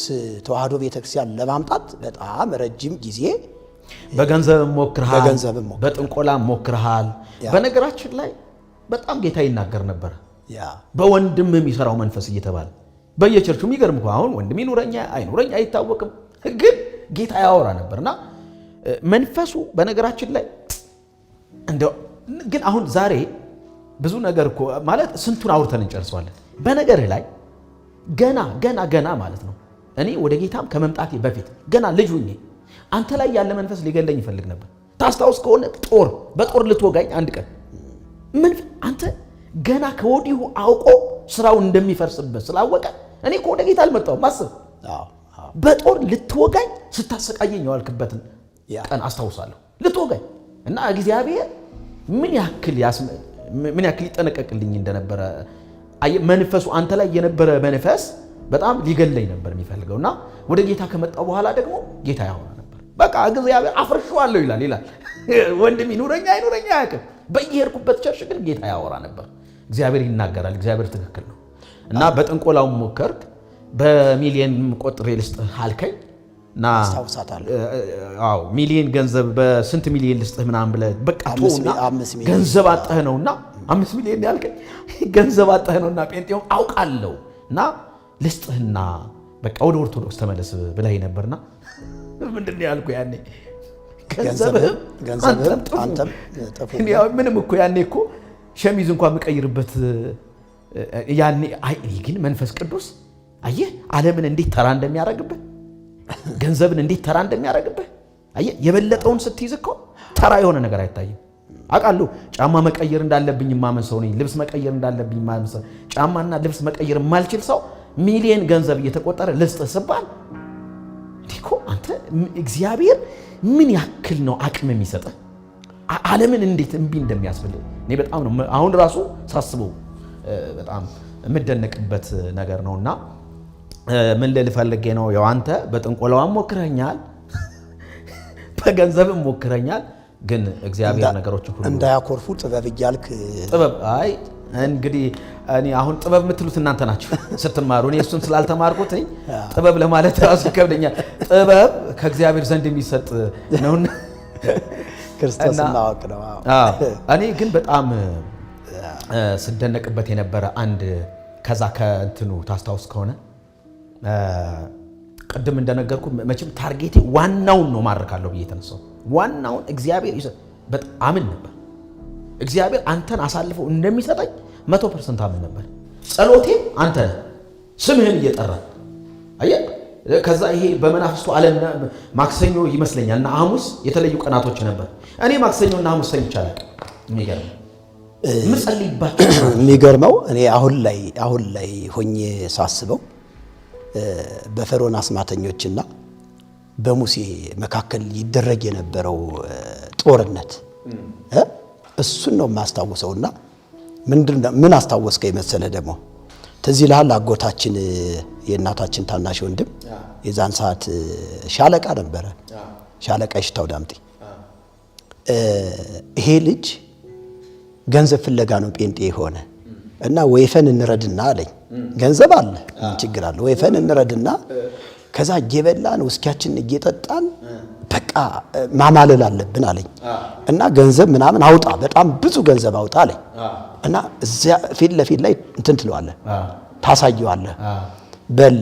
ተዋህዶ ቤተክርስቲያን ለማምጣት በጣም ረጅም ጊዜ በገንዘብ ሞክርሃል፣ በጥንቆላ ሞክርሃል። በነገራችን ላይ በጣም ጌታ ይናገር ነበር በወንድም የሚሰራው መንፈስ እየተባለ በየቸርቹ የሚገርም እኮ አሁን ወንድም ይኑረኛ አይኑረኛ አይታወቅም፣ ግን ጌታ ያወራ ነበርና መንፈሱ በነገራችን ላይ እንደው ግን አሁን ዛሬ ብዙ ነገር እኮ ማለት ስንቱን አውርተን እንጨርሰዋለን። በነገርህ ላይ ገና ማለት ነው። እኔ ወደ ጌታም ከመምጣቴ በፊት ገና ልጅ ሁኜ አንተ ላይ ያለ መንፈስ ሊገለኝ ይፈልግ ነበር። ታስታውስ ከሆነ በጦር ልትወጋኝ አንድ ቀን አንተ ገና ከወዲሁ አውቆ ስራው እንደሚፈርስበት ስላወቀ እኔ እኮ ወደ ጌታ አልመጣሁም። አስብ፣ በጦር ልትወጋኝ ስታሰቃየኝ የዋልክበትን ቀን አስታውሳለሁ። ልትወጋኝ እና እግዚአብሔር ምን ያክል ይጠነቀቅልኝ እንደነበረ መንፈሱ አንተ ላይ የነበረ መንፈስ በጣም ሊገለኝ ነበር የሚፈልገው። እና ወደ ጌታ ከመጣው በኋላ ደግሞ ጌታ ያወራ ነበር። በቃ እግዚአብሔር አፍርሼዋለሁ ይላል ወንድም ይኑረኛ አይኑረኛ አያውቅም። በየሄድኩበት ቸርች ግን ጌታ ያወራ ነበር። እግዚአብሔር ይናገራል። እግዚአብሔር ትክክል ነው። እና በጥንቆላው ሞከርክ። በሚሊየን ቆጥሬ ልስጥህ አልከኝ እና አዎ ሚሊየን ገንዘብ በስንት ሚሊየን ልስጥህ ምናምን ብለህ በቃ ተውና ገንዘብ አጣህ ነውና 5 ሚሊየን ያልከኝ ገንዘብ አጣህ ነውና ጴንጤው አውቃለሁ እና ልስጥህና በቃ ወደ ኦርቶዶክስ ተመለስ ብለህ ነበርና ምንድን ነው ያልኩህ ያኔ ገንዘብህም አንተም ጠፉ። ምንም እኮ ያኔ እኮ ሸሚዝ እንኳን የምቀይርበት ያኔ ግን መንፈስ ቅዱስ አየህ ዓለምን እንዴት ተራ እንደሚያደርግብህ ገንዘብን እንዴት ተራ እንደሚያደርግብህ አየህ። የበለጠውን ስትይዝ እኮ ተራ የሆነ ነገር አይታይም። አውቃለሁ ጫማ መቀየር እንዳለብኝ ማመን ሰው ነኝ። ልብስ መቀየር እንዳለብኝ ማመን ሰው ጫማና ልብስ መቀየር የማልችል ሰው ሚሊየን ገንዘብ እየተቆጠረ ልስጥህ ስባል እንዲኮ አንተ እግዚአብሔር ምን ያክል ነው አቅም የሚሰጥህ ዓለምን እንዴት እምቢ እንደሚያስፈልግ እኔ በጣም ነው አሁን ራሱ ሳስበው በጣም የምደነቅበት ነገር ነውና ምን ልፈልጌ ነው ያው አንተ በጥንቆላዋም ሞክረኛል በገንዘብም ሞክረኛል ግን እግዚአብሔር ነገሮችን ሁሉ እንዳያኮርፉ ጥበብ እያልክ ጥበብ አይ እንግዲህ እኔ አሁን ጥበብ የምትሉት እናንተ ናችሁ ስትማሩ እኔ እሱን ስላልተማርኩት ጥበብ ለማለት ራሱ ይከብደኛል ጥበብ ከእግዚአብሔር ዘንድ የሚሰጥ ነውና ክርስቶስ ማወቅ ነው እኔ ግን በጣም ስደነቅበት የነበረ አንድ ከዛ ከእንትኑ ታስታውስ ከሆነ ቅድም እንደነገርኩ መቼም ታርጌቴ ዋናውን ነው ማርካለሁ ብዬ ተነሳው ዋናውን እግዚአብሔር በጣም አምን ነበር እግዚአብሔር አንተን አሳልፎ እንደሚሰጠኝ 100% አምን ነበር ጸሎቴ አንተ ስምህን እየጠራ አየህ ከዛ ይሄ በመናፍስቱ ዓለም ማክሰኞ ይመስለኛልና ሐሙስ የተለዩ ቀናቶች ነበር እኔ ማክሰኞና ሐሙስ ሰኝቻለሁ የሚገርመው እኔ አሁን ላይ ሆኜ ሳስበው በፈርዖን አስማተኞችና በሙሴ መካከል ይደረግ የነበረው ጦርነት እሱን ነው የማስታውሰውና ምን አስታወስከኝ መሰለህ ደግሞ ትዝ ይልሃል አጎታችን የእናታችን ታናሽ ወንድም የዛን ሰዓት ሻለቃ ነበረ ሻለቃ ይሽታው ዳምጤ ይሄ ልጅ ገንዘብ ፍለጋ ነው ጴንጤ ሆነ እና ወይፈን እንረድና አለኝ ገንዘብ አለ ችግር አለ ወይፈን እንረድና ከዛ እየበላን ውስኪያችን እየጠጣን በቃ ማማለል አለብን አለኝ እና ገንዘብ ምናምን አውጣ በጣም ብዙ ገንዘብ አውጣ አለኝ እና እዚያ ፊት ለፊት ላይ እንትን ትለዋለህ ታሳየዋለህ በል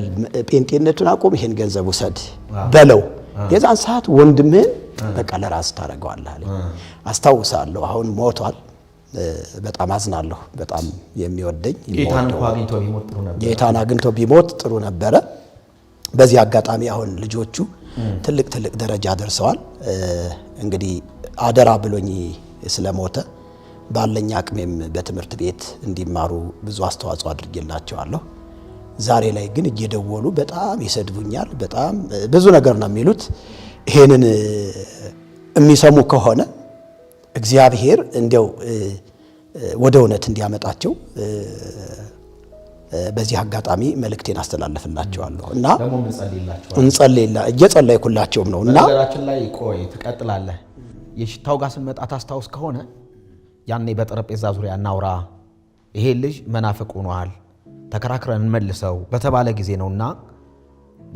ጴንጤነቱን አቆም ይሄን ገንዘብ ውሰድ በለው የዛን ሰዓት ወንድምህን በቃ ለራስ ታረጋዋለህ አለኝ አስታውሳለሁ አሁን ሞቷል በጣም አዝናለሁ በጣም የሚወደኝ ጌታን አግኝቶ ቢሞት ጥሩ ነበረ በዚህ አጋጣሚ አሁን ልጆቹ ትልቅ ደረጃ ደርሰዋል እንግዲህ አደራ ብሎኝ ስለሞተ ባለኛ አቅሜም በትምህርት ቤት እንዲማሩ ብዙ አስተዋጽኦ አድርጌላቸዋለሁ ዛሬ ላይ ግን እየደወሉ በጣም ይሰድቡኛል በጣም ብዙ ነገር ነው የሚሉት ይሄንን የሚሰሙ ከሆነ እግዚአብሔር እንደው ወደ እውነት እንዲያመጣቸው በዚህ አጋጣሚ መልእክቴን አስተላልፍላቸዋለሁ እና ደግሞ እየጸለይኩላቸውም ነው እና ነገራችን ላይ ቆይ ትቀጥላለህ የሽታው ጋር ስንመጣ ታስታውስ ከሆነ ያኔ በጠረጴዛ ዙሪያ እናውራ ይሄ ልጅ መናፍቅ ሆኗል ተከራክረን እንመልሰው በተባለ ጊዜ ነውና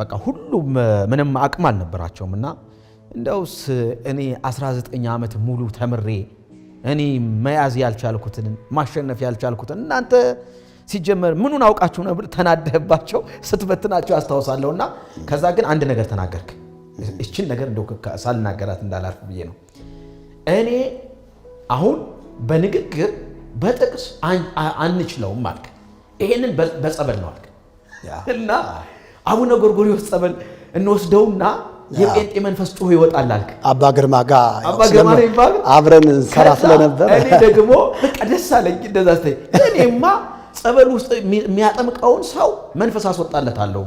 በቃ ሁሉም ምንም አቅም አልነበራቸውምና እንደውስ እኔ 19 ዓመት ሙሉ ተምሬ እኔ መያዝ ያልቻልኩትን ማሸነፍ ያልቻልኩትን እናንተ ሲጀመር ምኑን አውቃችሁ ነው ተናደህባቸው ስትበትናቸው አስተዋውሳለሁና ከዛ ግን አንድ ነገር ተናገርክ እቺን ነገር እንደው ሳልናገራት እንዳላርፍ ብዬ ነው እኔ አሁን በንግግር በጥቅስ አንችለውም ማለት ይሄንን በጸበል ነው አልክ እና አቡነ ጎርጎርዮስ ጸበል እንወስደውና የጴንጤ መንፈስ ጮህ ይወጣል አልክ አባ ግርማ ጋር አብረን ሰራ ስለነበር እኔ ደግሞ በቃ ደስ አለኝ እንደዛ አስተይ እኔማ ጸበል ውስጥ የሚያጠምቀውን ሰው መንፈስ አስወጣለታለሁ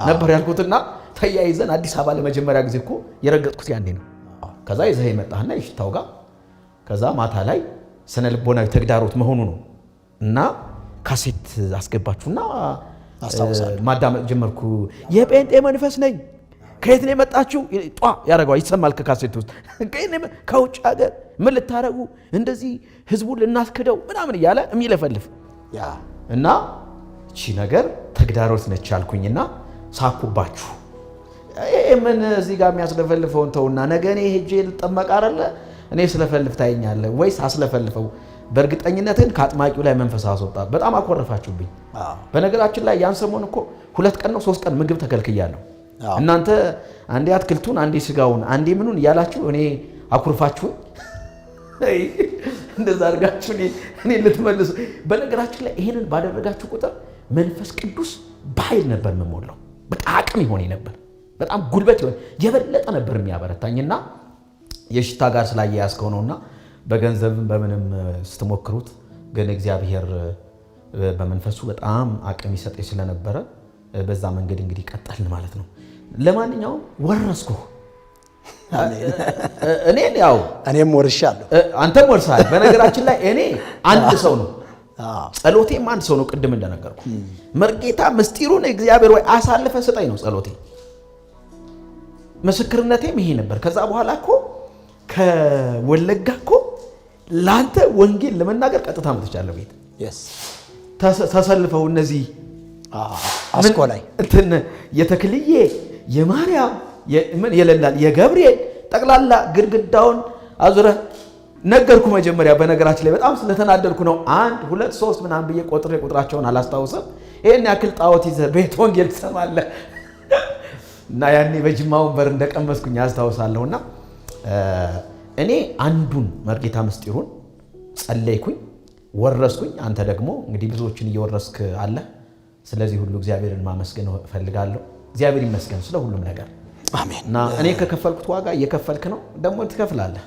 ነበር ያልኩትና ተያይዘን አዲስ አበባ ለመጀመሪያ ጊዜ እኮ የረገጥኩት ያኔ ነው ከዛ ይዘህ መጣህና ይሽታው ጋር ከዛ ማታ ላይ ስነ ልቦናዊ ተግዳሮት መሆኑ ነው እና ካሴት አስገባችሁና ማዳመጥ ጀመርኩ የጴንጤ መንፈስ ነኝ ከየት ነው የመጣችሁ ጧ ያደርገዋል ይሰማል ከካሴት ውስጥ ከውጭ ሀገር ምን ልታረጉ እንደዚህ ህዝቡን ልናስክደው ምናምን እያለ የሚለፈልፍ እና እቺ ነገር ተግዳሮት ነች አልኩኝና ሳኩባችሁ ምን እዚህ ጋር የሚያስለፈልፈውን ተውና ነገ እኔ ሄጄ ልጠመቅ አይደለ እኔ ስለፈልፍ ታየኛለህ ወይስ አስለፈልፈው በእርግጠኝነትን ከአጥማቂው ላይ መንፈስ አስወጣ በጣም አኮረፋችሁብኝ በነገራችን ላይ ያን ሰሞን እኮ 2 ቀን ነው 3 ቀን ምግብ ተከልክያለሁ እናንተ አንዴ አትክልቱን አንዴ ስጋውን አንዴ ምኑን ያላችሁ እኔ አኩርፋችሁ እንደዛ አድርጋችሁ እኔ ልትመልሱ በነገራችን ላይ ይሄንን ባደረጋችሁ ቁጥር መንፈስ ቅዱስ በኃይል ነበር መሞላው በጣም አቅም ይሆን ነበር በጣም ጉልበት ይሆን የበለጠ ነበር የሚያበረታኝና የሽታ ጋር ስላያያዝከው ነውና በገንዘብም በምንም ስትሞክሩት ግን እግዚአብሔር በመንፈሱ በጣም አቅም ይሰጠኝ ስለነበረ በዛ መንገድ እንግዲህ ቀጠልን ማለት ነው ለማንኛውም ወረስኩ እኔም ወርሻለሁ አንተም ወርሳል በነገራችን ላይ እኔ አንድ ሰው ነው ጸሎቴም አንድ ሰው ነው ቅድም እንደነገርኩ መርጌታ ምስጢሩን እግዚአብሔር ወይ አሳልፈ ሰጠኝ ነው ጸሎቴ ምስክርነቴም ይሄ ነበር ከዛ በኋላ እኮ ከወለጋ እኮ ላንተ ወንጌል ለመናገር ቀጥታ መጥቻለሁ ቤት ተሰልፈው እነዚህ አስኮላይ እንትን የተክልዬ የማርያም ምን የለላል የገብርኤል ጠቅላላ ግድግዳውን አዙረ ነገርኩ መጀመሪያ በነገራችን ላይ በጣም ስለተናደርኩ ነው 1 2 3 ምናምን ብዬ ቁጥራቸውን አላስታውስም ይሄን ያክል ጣዖት ይዘህ ቤት ወንጌል ትሰማለህ እና ያኔ በጅማውን በር እንደቀመስኩኝ አስታውሳለሁና እኔ አንዱን መርጌታ ምስጢሩን ጸለይኩኝ ወረስኩኝ አንተ ደግሞ እንግዲህ ብዙዎችን እየወረስክ አለ ስለዚህ ሁሉ እግዚአብሔርን ማመስገን እፈልጋለሁ እግዚአብሔር ይመስገን ስለ ሁሉም ነገር አሜን እና እኔ ከከፈልኩት ዋጋ እየከፈልክ ነው ደግሞ ትከፍላለህ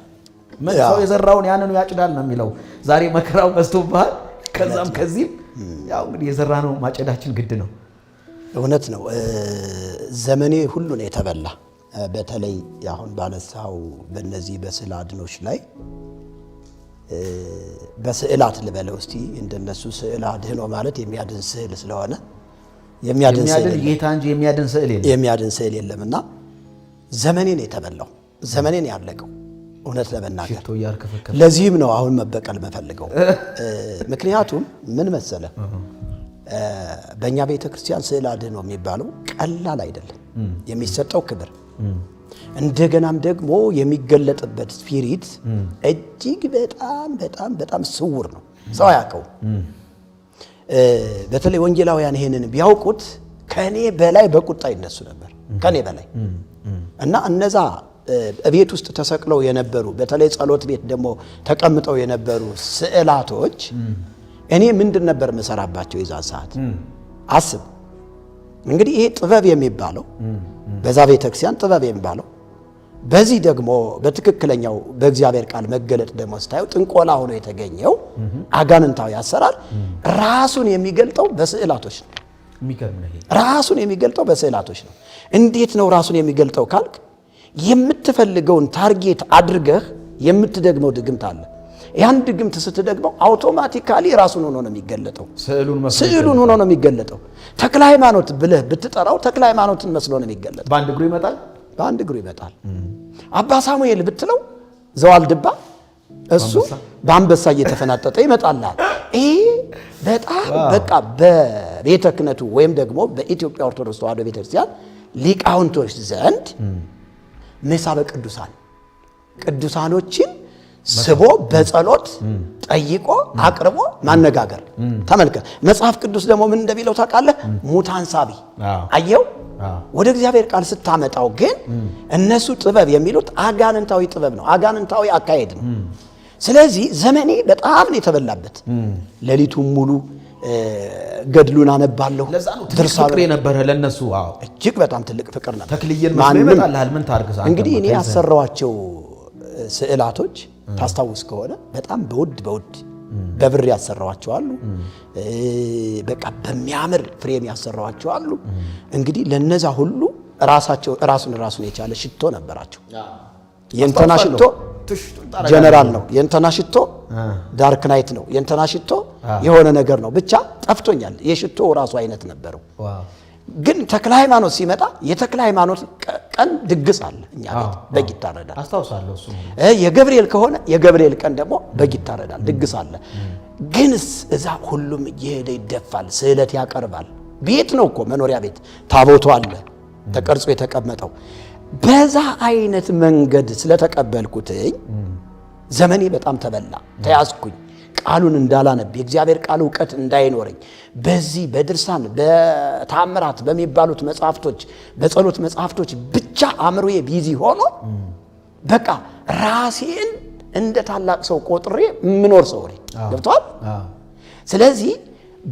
ሰው የዘራውን ያንኑ ያጭዳል ነው የሚለው ዛሬ መከራው በዝቶብሃል ከዛም ከዚህም ያው እንግዲህ የዘራነው ማጨዳችን ግድ ነው እውነት ነው ዘመኔ ሁሉ ነው የተበላ በተለይ አሁን ባነሳው በእነዚህ በስዕል አድኖች ላይ በስዕላት ልበለው እስቲ እንደነሱ ስዕል አድኖ ማለት የሚያድን ስዕል ስለሆነ የሚያድን ጌታ እንጂ የሚያድን ስዕል የለምና ዘመኔ ነው የተበላው ዘመኔ ነው ያለቀው እውነት ለመናገር ለዚህም ነው አሁን መበቀል መፈልገው ምክንያቱም ምን መሰለ በእኛ ቤተክርስቲያን ስዕል አድኖ የሚባለው ቀላል አይደለም የሚሰጠው ክብር እንደገናም ደግሞ የሚገለጥበት ስፒሪት እጅግ በጣም በጣም በጣም ስውር ነው ሰው ያውቀው በተለይ ወንጌላውያን ይሄንን ቢያውቁት ከኔ በላይ በቁጣ ይነሱ ነበር ከኔ በላይ እና እነዛ ቤት ውስጥ ተሰቅለው የነበሩ በተለይ ጸሎት ቤት ደግሞ ተቀምጠው የነበሩ ስዕላቶች እኔ ምንድን ነበር መሰራባቸው የዛ ሰዓት አስብ እንግዲህ ይሄ ጥበብ የሚባለው በዛ ቤተክርስቲያን ጥበብ የሚባለው በዚህ ደግሞ በትክክለኛው በእግዚአብሔር ቃል መገለጥ ደግሞ ስታዩ ጥንቆላ ሆኖ የተገኘው አጋንንታዊ አሰራር ራሱን የሚገልጠው በስዕላቶች ነው ራሱን የሚገልጠው በስዕላቶች ነው እንዴት ነው ራሱን የሚገልጠው ካልክ የምትፈልገውን ታርጌት አድርገህ የምትደግመው ድግምት አለ ያን ድግምት ስትደግመው አውቶማቲካሊ ራሱን ሆኖ ነው የሚገለጠው ስዕሉን ሆኖ ነው የሚገለጠው ተክለ ሃይማኖት ብለህ ብትጠራው ተክለ ሃይማኖትን መስሎ ነው የሚገለጠው በአንድ እግሩ ይመጣል አባ ሳሙኤል ብትለው ዘዋልድባ እሱ በአንበሳ እየተፈናጠጠ ይመጣልሃል ይሄ በጣም በቃ በቤተ ክህነቱ ወይም ደግሞ በኢትዮጵያ ኦርቶዶክስ ተዋሕዶ ቤተክርስቲያን ሊቃውንቶች ዘንድ መሳበ ቅዱሳኖችን ስቦ በጸሎት ጠይቆ አቅርቦ ማነጋገር ተመልከት መጽሐፍ ቅዱስ ደግሞ ምን እንደሚለው ታውቃለህ ሙታን ሳቢ አየው ወደ እግዚአብሔር ቃል ስታመጣው ግን እነሱ ጥበብ የሚሉት አጋንንታዊ ጥበብ ነው አጋንንታዊ አካሄድ ነው ስለዚህ ዘመኔ በጣም ነው የተበላበት ሌሊቱን ሙሉ ገድሉን አነባለሁ ለዛ ነው ትልቅ ፍቅር የነበረ ለነሱ እጅግ በጣም ትልቅ ፍቅር ነበር ተክልየን መስሎ ይመጣልሃል ምን ታርግዛ እንግዲህ እኔ ያሰራዋቸው ስዕላቶች ታስታውስ ከሆነ በጣም በውድ በብር ያሰራዋቸው አሉ በቃ በሚያምር ፍሬም ያሰራዋቸው አሉ እንግዲህ ለነዛ ሁሉ ራሱን የቻለ ሽቶ ነበራቸው የእንተና ሽቶ ጀነራል ነው የእንተና ሽቶ ዳርክ ናይት ነው የእንተና ሽቶ የሆነ ነገር ነው ብቻ ጠፍቶኛል የሽቶ ራሱ አይነት ነበረው ግን ተክለ ሃይማኖት ሲመጣ የተክለ ሃይማኖት ቀን ድግስ አለ እኛ ቤት በግ ይታረዳል። አስታውሳለሁ እሱ የገብርኤል ከሆነ የገብርኤል ቀን ደግሞ በግ ይታረዳል፣ ድግስ አለ። ግንስ እዛ ሁሉም እየሄደ ይደፋል፣ ስዕለት ያቀርባል። ቤት ነው እኮ መኖሪያ ቤት፣ ታቦቱ አለ ተቀርጾ የተቀመጠው። በዛ አይነት መንገድ ስለተቀበልኩትኝ ዘመኔ በጣም ተበላ፣ ተያዝኩኝ። ቃሉን እንዳላነብ የእግዚአብሔር ቃል ዕውቀት እንዳይኖረኝ በዚህ በድርሳን በታምራት በሚባሉት መጽሐፍቶች በጸሎት መጽሐፍቶች ብቻ አእምሮዬ ቢዚ ሆኖ በቃ ራሴን እንደ ታላቅ ሰው ቆጥሬ የምኖር ሰው ነኝ። ገብቶሃል? ስለዚህ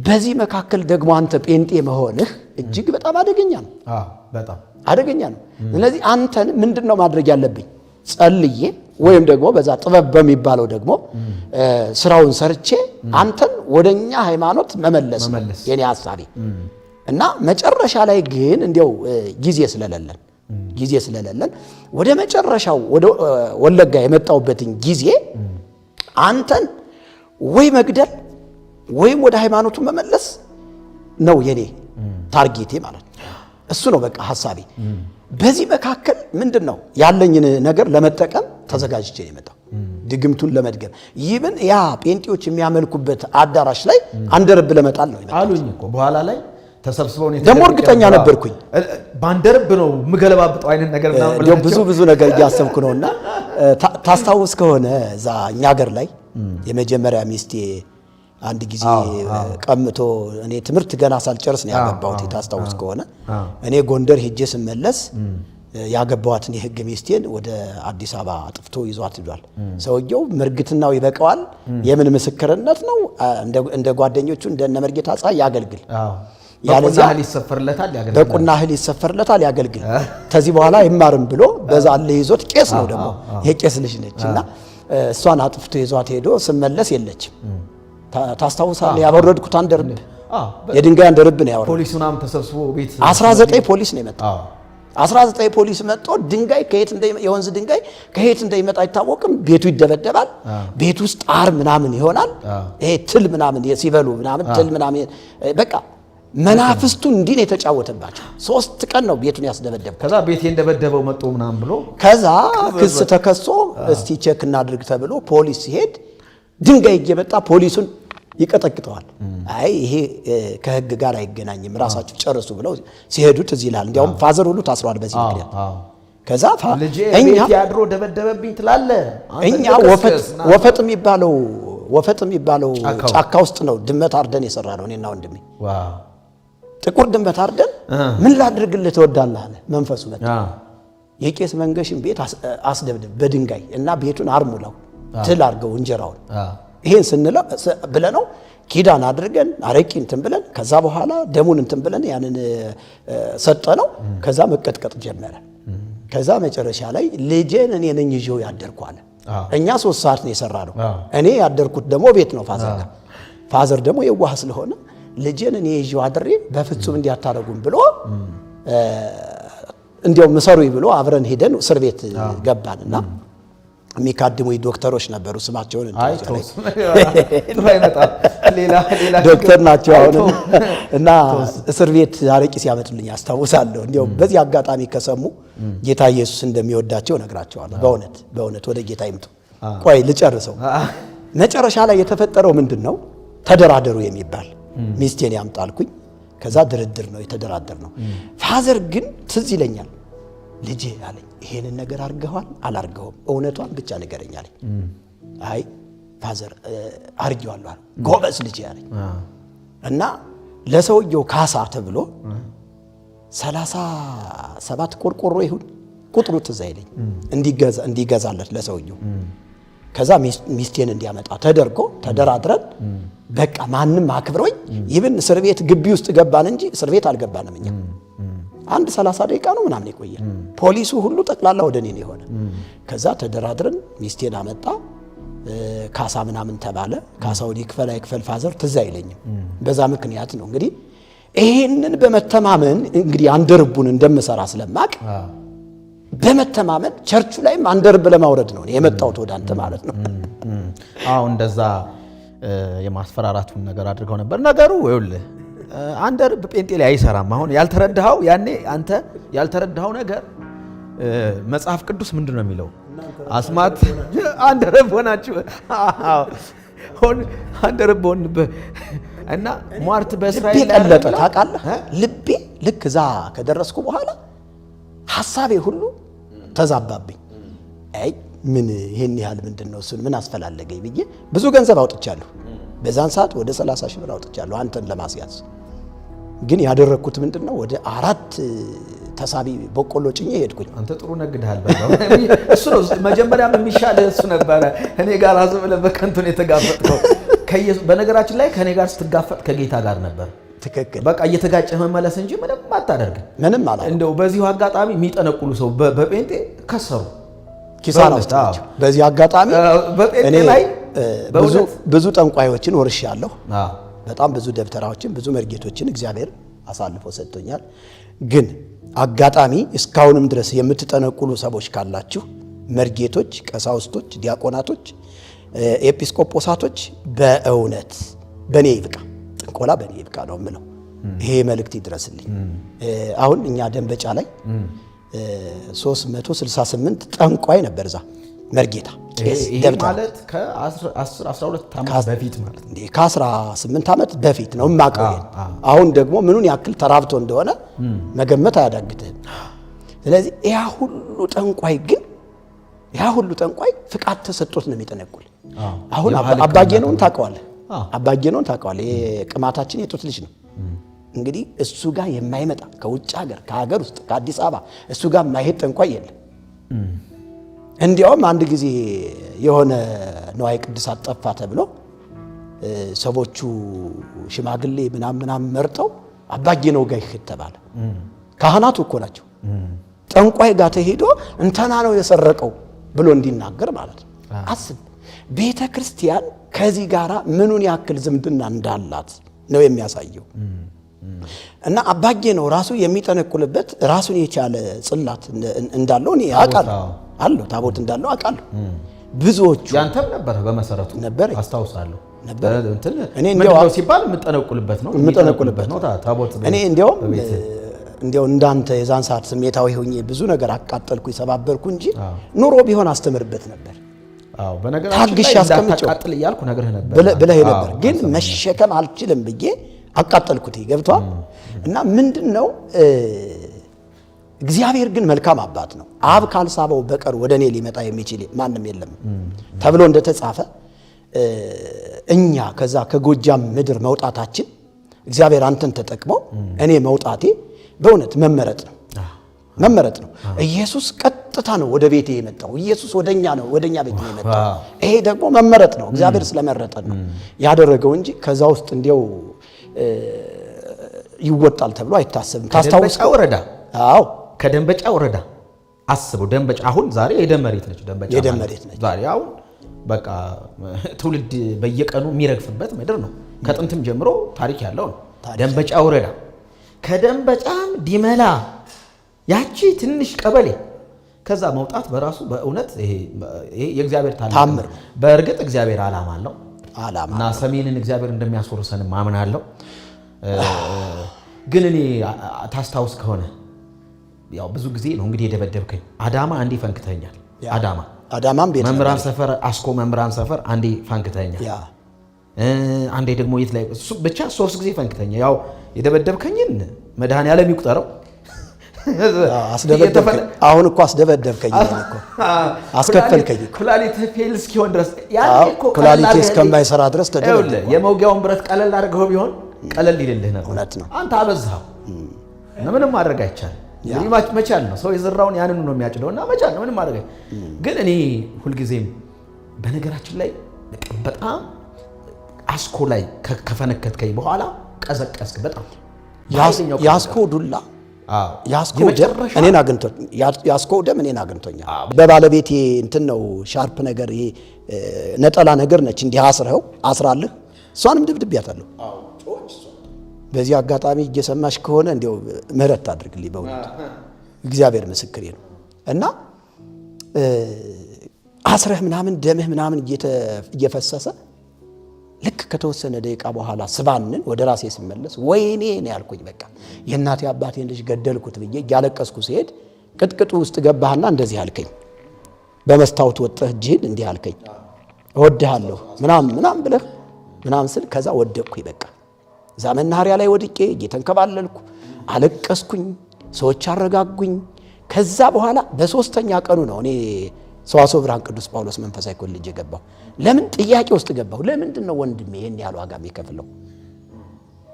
በዚህ መካከል ደግሞ አንተ ጴንጤ መሆንህ እጅግ በጣም አደገኛ ነው። በጣም አደገኛ ነው። ስለዚህ አንተን ምንድነው ማድረግ ያለብኝ? ጸልዬ ወይም ደግሞ በዛ ጥበብ በሚባለው ደግሞ ስራውን ሰርቼ አንተን ወደኛ ሃይማኖት መመለስ የኔ ሐሳቤ እና መጨረሻ ላይ ግን እንዲያው ጊዜ ስለሌለን ወደ መጨረሻው ወደ ወለጋ የመጣውበትን ጊዜ አንተን ወይ መግደል ወይም ወደ ሃይማኖቱ መመለስ ነው የኔ ታርጌቴ ማለት ነው። እሱ ነው በቃ ሐሳቤ። በዚህ መካከል ምንድነው ያለኝን ነገር ለመጠቀም ተዘጋጅቼ ነው የመጣው፣ ድግምቱን ለመድገም። ይብን ያ ጴንጤዎች የሚያመልኩበት አዳራሽ ላይ አንደርብ ለመጣል ነው የመጣው አሉኝ እኮ በኋላ ላይ ተሰብስበው ነው ደግሞ እርግጠኛ ነበርኩኝ ባንደርብ ነው የምገለባብጠው አይነት ነገር ነው። ብዙ ነገር እያሰብኩ ነውና ታስታውስ ከሆነ እዛ እኛ ሀገር ላይ የመጀመሪያ ሚስቴ አንድ ጊዜ ቀምቶ እኔ ትምህርት ገና ሳልጨርስ ነው ያገባሁት። ታስታውስ ከሆነ እኔ ጎንደር ሄጄ ስመለስ ያገባዋትን የሕግ ሚስቴን ወደ አዲስ አበባ አጥፍቶ ይዟት ሄዷል። ሰውየው ምርግትናው ይበቃዋል። የምን ምስክርነት ነው? እንደ ጓደኞቹ እንደነ መርጌታ ጻ ያገልግል ያለዛ በቁና እህል ይሰፈርለታል ያገልግል። ከዚህ በኋላ ይማርም ብሎ በዛ አለ ይዞት ቄስ ነው ደግሞ የቄስ ልጅ ነችና እሷን አጥፍቶ ይዟት ሄዶ ስመለስ የለችም። ታስታውሳለህ? ያወረድኩት አንደርብ የድንጋይ አንደርብ ነው ያወረድኩት። ፖሊሱናም ተሰብስቦ ቤት 19 ፖሊስ ነው የመጣው። 19 ፖሊስ መጥቶ ድንጋይ የወንዝ ድንጋይ ከየት እንደሚመጣ አይታወቅም። ቤቱ ይደበደባል። ቤት ውስጥ ጣር ምናምን ይሆናል። ይሄ ትል ምናምን ሲበሉ ምናምን ትል ምናምን በቃ መናፍስቱ እንዲህ ነው የተጫወተባቸው። 3 ቀን ነው ቤቱን ያስደበደበው። ከዛ ቤቴ እንደበደበው መጥቶ ምናምን ብሎ ከዛ ክስ ተከሶ እስቲ ቼክ እናድርግ ተብሎ ፖሊስ ሲሄድ ድንጋይ እየመጣ ፖሊሱን ይቀጠቅጠዋል። አይ ይሄ ከሕግ ጋር አይገናኝም ራሳችሁ ጨርሱ ብለው ሲሄዱት እዚህ ይላል። እንዲያውም ፋዘር ሁሉ ታስሯል በዚህ ምክንያት። ከዛ እኛ ያድሮ ደበደበብኝ ትላለ። እኛ ወፈጥ የሚባለው ጫካ ውስጥ ነው ድመት አርደን የሰራ ነው እኔና ወንድሜ። ጥቁር ድመት አርደን ምን ላድርግልህ ትወዳለህ አለ መንፈሱ መጣ። የቄስ መንገሽን ቤት አስደብድብ በድንጋይ እና ቤቱን አርሙላው ትል አድርገው እንጀራውን ይሄን ስንለው ብለነው ኪዳን አድርገን አረቂ እንትን ብለን ከዛ በኋላ ደሙን እንትን ብለን ያንን ሰጠነው። ከዛ መቀጥቀጥ ጀመረ። ከዛ መጨረሻ ላይ ልጄን እኔ ነኝ ይዤው ያደርኩ አለ። እኛ 3 ሰዓት ነው የሰራነው። እኔ ያደርኩት ደግሞ ቤት ነው ፋዘር ደግሞ የዋህ ስለሆነ ልጄን እኔ ይዤው አድሬ በፍጹም እንዲያታረጉም ብሎ እንዲያው ምሰሩኝ ብሎ አብረን ሄደን እስር ቤት ገባንና የሚካድሙ ዶክተሮች ነበሩ። ስማቸውን ዶክተር ናቸው አሁን እና እስር ቤት አረቂ ሲያመጡልኝ አስታውሳለሁ። እንዲያው በዚህ አጋጣሚ ከሰሙ ጌታ ኢየሱስ እንደሚወዳቸው ነግራቸዋለሁ። በእውነት ወደ ጌታ ይምጡ። ቆይ ልጨርሰው። መጨረሻ ላይ የተፈጠረው ምንድን ነው? ተደራደሩ የሚባል ሚስቴን ያምጣልኩኝ። ከዛ ድርድር ነው የተደራደር ነው። ፋዘር ግን ትዝ ይለኛል ልጄ አለኝ ይሄንን ነገር አርገዋል አላርገውም እውነቷን ብቻ ንገረኝ አለኝ። አይ ፋዘር አርገዋለሁ አለ። ጎበዝ ልጄ አለኝ እና ለሰውየው ካሳ ተብሎ 37 ቆርቆሮ ይሁን ቁጥሩ ትዝ አይለኝ እንዲገዛለት ለሰውየው። ከዛ ሚስቴን እንዲያመጣ ተደርጎ ተደራድረን በቃ ማንም አክብሮኝ ይብን እስር ቤት ግቢ ውስጥ ገባን እንጂ እስር ቤት አልገባንም እኛ። አንድ 30 ደቂቃ ነው ምናምን የቆየን። ፖሊሱ ሁሉ ጠቅላላ ወደ እኔ ነው የሆነ። ከዛ ተደራድረን ሚስቴን አመጣ። ካሳ ምናምን ተባለ። ካሳውን ይክፈል ፋዘር ትዝ አይለኝም። በዛ ምክንያት ነው እንግዲህ ይሄንን በመተማመን እንግዲህ አንደርቡን እንደምሰራ ስለማቅ በመተማመን ቸርቹ ላይም አንደርብ ለማውረድ ነው የመጣሁት ወደ አንተ ማለት ነው። አዎ እንደዛ የማስፈራራቱን ነገር አድርገው ነበር። ነገሩ ይኸውልህ አንደርብ ጴንጤ ላይ አይሰራም። አሁን ያልተረዳኸው ያኔ አንተ ያልተረዳኸው ነገር መጽሐፍ ቅዱስ ምንድን ነው የሚለው? አስማት አንድ ረብ ሆናችሁ አንድ ረብ ሆንብህ እና ሟርት በእስራኤል ልቤ ቀለጠ ታውቃለህ። ልቤ ልክ እዛ ከደረስኩ በኋላ ሐሳቤ ሁሉ ተዛባብኝ። አይ ምን ይሄን ያህል ምንድን ነው እሱን ምን አስፈላለገኝ ብዬ ብዙ ገንዘብ አውጥቻለሁ። በዛን ሰዓት ወደ 30 ሺህ ብር አውጥቻለሁ አንተን ለማስያዝ። ግን ያደረኩት ምንድነው ወደ 4 ተሳቢ በቆሎ ጭኜ ሄድኩኝ። አንተ ጥሩ ነግደሃል። በቃ እሱ ነው መጀመሪያም የሚሻል እሱ ነበረ። እኔ ጋር አዝም ለበከንቱ ነው የተጋፈጥከው። በነገራችን ላይ ከኔ ጋር ስትጋፈጥ ከጌታ ጋር ነበር። ትክክል። በቃ እየተጋጨህ መመለስ እንጂ ምንም አታደርግም። ምንም አላለም። እንደው በዚሁ አጋጣሚ የሚጠነቁሉ ሰው በጴንጤ ከሰሩ ኪሳራ ውስጥ ናቸው። በዚህ አጋጣሚ በጴንጤ ላይ ብዙ ጠንቋዮችን ወርሻለሁ። በጣም ብዙ ደብተራዎችን ብዙ መርጌቶችን እግዚአብሔር አሳልፎ ሰጥቶኛል። ግን አጋጣሚ እስካሁንም ድረስ የምትጠነቁሉ ሰዎች ካላችሁ መርጌቶች፣ ቀሳውስቶች፣ ዲያቆናቶች፣ ኤጲስቆጶሳቶች በእውነት በኔ ይብቃ፣ ጥንቆላ በኔ ይብቃ ነው የምለው። ይሄ መልእክት ይድረስልኝ። አሁን እኛ ደንበጫ ላይ 368 ጠንቋይ ነበር እዛ መርጌታ ቄስ ደብተራ ማለት ከ12 ዓመት በፊት ማለት ነው። ከ18 ዓመት በፊት ነው የማውቀው። አሁን ደግሞ ምኑን ያክል ተራብቶ እንደሆነ መገመት አያዳግትህም። ስለዚህ ያ ሁሉ ጠንቋይ ፍቃድ ተሰጥቶት ነው የሚጠነቁል። አሁን አባጌነውን ታውቀዋለህ? አባጌነውን ታውቀዋለህ? የቅማታችን የጡት ልጅ ነው። እንግዲህ እሱ ጋር የማይመጣ ከውጭ ሀገር ከሀገር ውስጥ ከአዲስ አበባ እሱ ጋር የማይሄድ ጠንቋይ የለም። እንዲያውም አንድ ጊዜ የሆነ ንዋየ ቅድሳት ጠፋ ተብሎ ሰዎቹ ሽማግሌ ምናምን መርጠው አባጌነው ጋር ይሄድ ተባለ። ካህናቱ እኮ ናቸው። ጠንቋይ ጋር ተሄዶ እንተና ነው የሰረቀው ብሎ እንዲናገር ማለት ነው። አስብ፣ ቤተ ክርስቲያን ከዚህ ጋር ምኑን ያክል ዝምድና እንዳላት ነው የሚያሳየው። እና አባጌነው ራሱ የሚጠነቁልበት ራሱን የቻለ ጽላት እንዳለው እኔ አውቃለሁ። አለው ታቦት እንዳለው አውቃለሁ። ብዙዎቹ ያንተም ነበር በመሰረቱ ነበር አስታውሳለሁ። ነበር እንትን እኔ እንደው ሲባል የምጠነቁልበት ነው ታቦት። እኔ እንዲያው እንዳንተ የዛን ሰዓት ስሜታዊ ሆኜ ብዙ ነገር አቃጠልኩ ሰባበርኩ እንጂ ኑሮ ቢሆን አስተምርበት ነበር። አዎ በነገራችን ላይ እንዳታቃጥል እያልኩ ነግርህ ነበር ብለህ ነበር። ግን መሸከም አልችልም ብዬ አቃጠልኩት። ገብቷል። እና ምንድነው እግዚአብሔር ግን መልካም አባት ነው። አብ ካልሳበው በቀር ወደ እኔ ሊመጣ የሚችል ማንም የለም ተብሎ እንደተጻፈ እኛ ከዛ ከጎጃም ምድር መውጣታችን እግዚአብሔር አንተን ተጠቅሞ እኔ መውጣቴ በእውነት መመረጥ ነው። ኢየሱስ ቀጥታ ነው ወደ ቤቴ የመጣው። ኢየሱስ ወደኛ ቤት ነው የመጣው። ይሄ ደግሞ መመረጥ ነው። እግዚአብሔር ስለመረጠን ነው ያደረገው እንጂ ከዛ ውስጥ እንዲያው ይወጣል ተብሎ አይታሰብም። ታስታውስ ወረዳ አዎ ከደንበጫ ወረዳ አስበው። ደንበጫ አሁን ዛሬ የደመሬት ነች። የደመሬት ነች ዛሬ አሁን በቃ ትውልድ በየቀኑ የሚረግፍበት ምድር ነው። ከጥንትም ጀምሮ ታሪክ ያለው ነው ደንበጫ ወረዳ። ከደንበጫም ዲመላ ያቺ ትንሽ ቀበሌ ከዛ መውጣት በራሱ በእውነት ይሄ የእግዚአብሔር ታምር። በእርግጥ እግዚአብሔር ዓላማ አለው እና ሰሜንን እግዚአብሔር እንደሚያስወርሰን ማምናለሁ። ግን እኔ ታስታውስ ከሆነ ያው ብዙ ጊዜ ነው እንግዲህ የደበደብከኝ። አዳማ አንዴ ፈንክተኛል። አዳማም ቤት መምራን ሰፈር አስኮ መምራን ሰፈር አንዴ ፈንክተኛል። አንዴ ደግሞ የት ላይ ብቻ 3 ጊዜ ፈንክተኛ። ያው የደበደብከኝን መድኃኔዓለም ይቁጠረው። አሁን እኮ አስደበደብከኝ እኮ አስከፈልከኝ። ኩላሊት ፌል እስኪሆን ድረስ ኩላሊት እስከማይሰራ ድረስ ተደበደብኩ። የመውጊያውን ብረት ቀለል አድርገው ቢሆን ቀለል ይልልህ ነበር። እውነት ነው። አንተ አበዛኸው። ምንም ማድረግ አይቻልም። እንግዲህ መቻል ነው። ሰው የዘራውን ያንኑ ነው የሚያጭደው እና መቻል ነው። ምንም ማድረግ ግን እኔ ሁልጊዜም በነገራችን ላይ በጣም አስኮ ላይ ከፈነከትከኝ በኋላ ቀዘቀዝክ በጣም ያስኮ ዱላ ያስኮ ደም እኔን አግኝቶኛል። በባለቤቴ እንትን ነው ሻርፕ ነገር ይሄ ነጠላ ነገር ነች። እንዲህ አስራልህ እሷንም ድብድቤያታለሁ። በዚህ አጋጣሚ እየሰማሽ ከሆነ እንዲያው ምህረት ታድርግልኝ በእውነት እግዚአብሔር ምስክሬ ነው። እና አስረህ ምናምን ደምህ ምናምን እየፈሰሰ ልክ ከተወሰነ ደቂቃ በኋላ ስባንን ወደ ራሴ ስመለስ ወይኔ ነው ያልኩኝ። በቃ የእናቴ አባቴን ልጅ ገደልኩት ብዬ እያለቀስኩ ሲሄድ ቅጥቅጡ ውስጥ ገባህና እንደዚህ አልከኝ፣ በመስታወት ወጥተህ እጅህን እንዲህ አልከኝ፣ እወድሃለሁ ምናምን ብለህ ምናምን ስል ከዛ ወደቅኩኝ። በቃ እዛ መናኸሪያ ላይ ወድቄ እየተንከባለልኩ አለቀስኩኝ። ሰዎች አረጋጉኝ። ከዛ በኋላ በሶስተኛ ቀኑ ነው እኔ ሰዋስወ ብርሃን ቅዱስ ጳውሎስ መንፈሳዊ ኮሌጅ የገባሁ። ለምን ጥያቄ ውስጥ ገባሁ። ለምንድን ነው ወንድሜ ይሄን ያህል ዋጋ የሚከፍለው?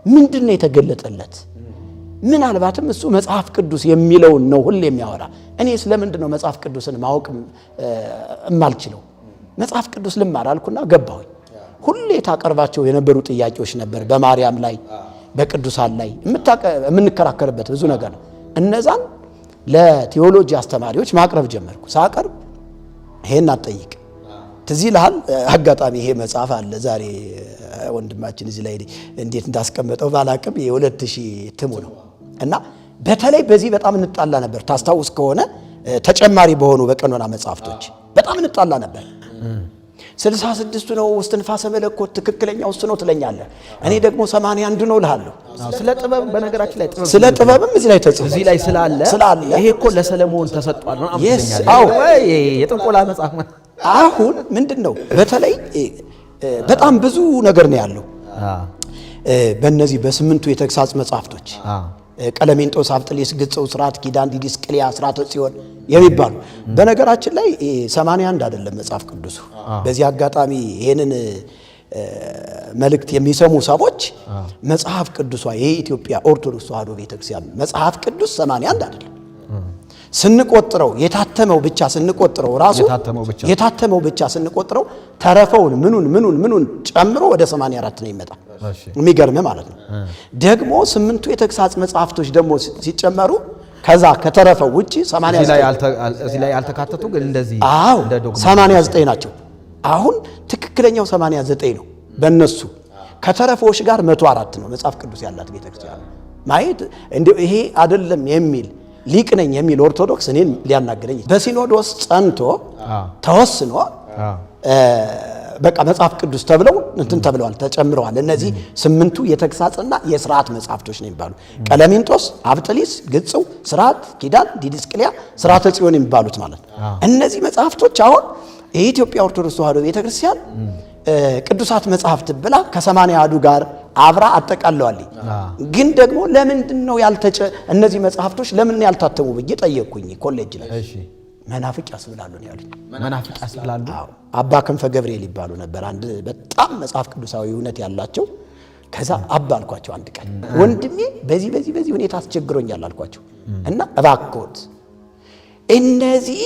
ምንድን ነው የተገለጠለት? ምናልባትም እሱ መጽሐፍ ቅዱስ የሚለውን ነው ሁሌ የሚያወራ። እኔ ስለምንድን ነው መጽሐፍ ቅዱስን ማወቅ እማልችለው? መጽሐፍ ቅዱስ ልማር አልኩና ገባሁኝ። ሁሌ ታቀርባቸው የነበሩ ጥያቄዎች ነበር። በማርያም ላይ በቅዱሳን ላይ የምንከራከርበት ብዙ ነገር ነው። እነዛን ለቴዎሎጂ አስተማሪዎች ማቅረብ ጀመርኩ። ሳቀርብ ይሄን አትጠይቅ ትዝ ይልሃል። አጋጣሚ ይሄ መጽሐፍ አለ ዛሬ ወንድማችን እዚህ ላይ እንዴት እንዳስቀመጠው ባላቅም የ2000 እትሙ ነው እና በተለይ በዚህ በጣም እንጣላ ነበር። ታስታውስ ከሆነ ተጨማሪ በሆኑ በቀኖና መጽሐፍቶች በጣም እንጣላ ነበር። 66 ነው እስትንፋሰ መለኮት ትክክለኛው እሱ ነው ትለኛለህ። እኔ ደግሞ 81 ነው እልሃለሁ። ስለ ጥበብ በነገራችን ላይ ስለ ጥበብም እዚህ ላይ ተጽፎ እዚህ ላይ ስላለ ይሄ እኮ ለሰለሞን ተሰጥቷል ነው አምስተኛ የጥንቆላ መጽሐፍ። አሁን ምንድነው በተለይ በጣም ብዙ ነገር ነው ያለው በእነዚህ በስምንቱ የተግሳጽ መጽሐፍቶች ቀለሜንጦስ፣ አብጥሊስ፣ ግጽው፣ ስርዓት ኪዳን፣ ዲድስቅልያ፣ ስርዓተ ጽዮን የሚባሉ በነገራችን ላይ 81 አይደለም መጽሐፍ ቅዱሱ። በዚህ አጋጣሚ ይሄንን መልእክት የሚሰሙ ሰዎች መጽሐፍ ቅዱሷ የኢትዮጵያ ኦርቶዶክስ ተዋሕዶ ቤተክርስቲያን መጽሐፍ ቅዱስ 81 አይደለም። ስንቆጥረው የታተመው ብቻ ስንቆጥረው ራሱ የታተመው ብቻ ስንቆጥረው ተረፈውን ምኑን ጨምሮ ወደ 84 ነው ይመጣ። የሚገርም ማለት ነው። ደግሞ ስምንቱ የተግሳጽ መጽሐፍቶች ደግሞ ሲጨመሩ ከዛ ከተረፈው ውጪ 89 እዚህ ላይ ያልተካተቱ ግን እንደዚህ እንደ ዶክመንት 89 ናቸው። አሁን ትክክለኛው 89 ነው በእነሱ ከተረፈዎች ጋር 104 ነው መጽሐፍ ቅዱስ ያላት ቤተክርስቲያን ማየት እንደው ይሄ አይደለም የሚል ሊቅ ነኝ የሚል ኦርቶዶክስ እኔን ሊያናገረኝ በሲኖዶስ ጸንቶ ተወስኖ በቃ መጽሐፍ ቅዱስ ተብለው እንትን ተብለዋል ተጨምረዋል። እነዚህ ስምንቱ የተግሳጽና የሥርዓት መጽሐፍቶች ነው የሚባሉ ቀለሜንጦስ፣ አብጥሊስ፣ ግጽው፣ ስርዓት ኪዳን፣ ዲድስቅልያ፣ ስርዓተ ጽዮን የሚባሉት ማለት ነው። እነዚህ መጽሐፍቶች አሁን የኢትዮጵያ ኦርቶዶክስ ተዋሕዶ ቤተክርስቲያን ቅዱሳት መጽሐፍት ብላ ከ81 ጋር አብራ አጠቃለዋለች። ግን ደግሞ ለምንድን ነው እነዚህ መጽሐፍቶች ለምን ያልታተሙ ብዬ ጠየቅኩኝ ኮሌጅ ላይ። መናፍቅ ያስብላሉ ነው ያሉኝ። መናፍቅ ያስብላሉ። አባ ክንፈ ገብርኤል ይባሉ ነበር። አንድ በጣም መጽሐፍ ቅዱሳዊ እውነት ያላቸው። ከዛ አባ አልኳቸው አንድ ቀን ወንድሜ በዚህ ሁኔታ አስቸግሮኛል አልኳቸው እና እባክዎት እነዚህ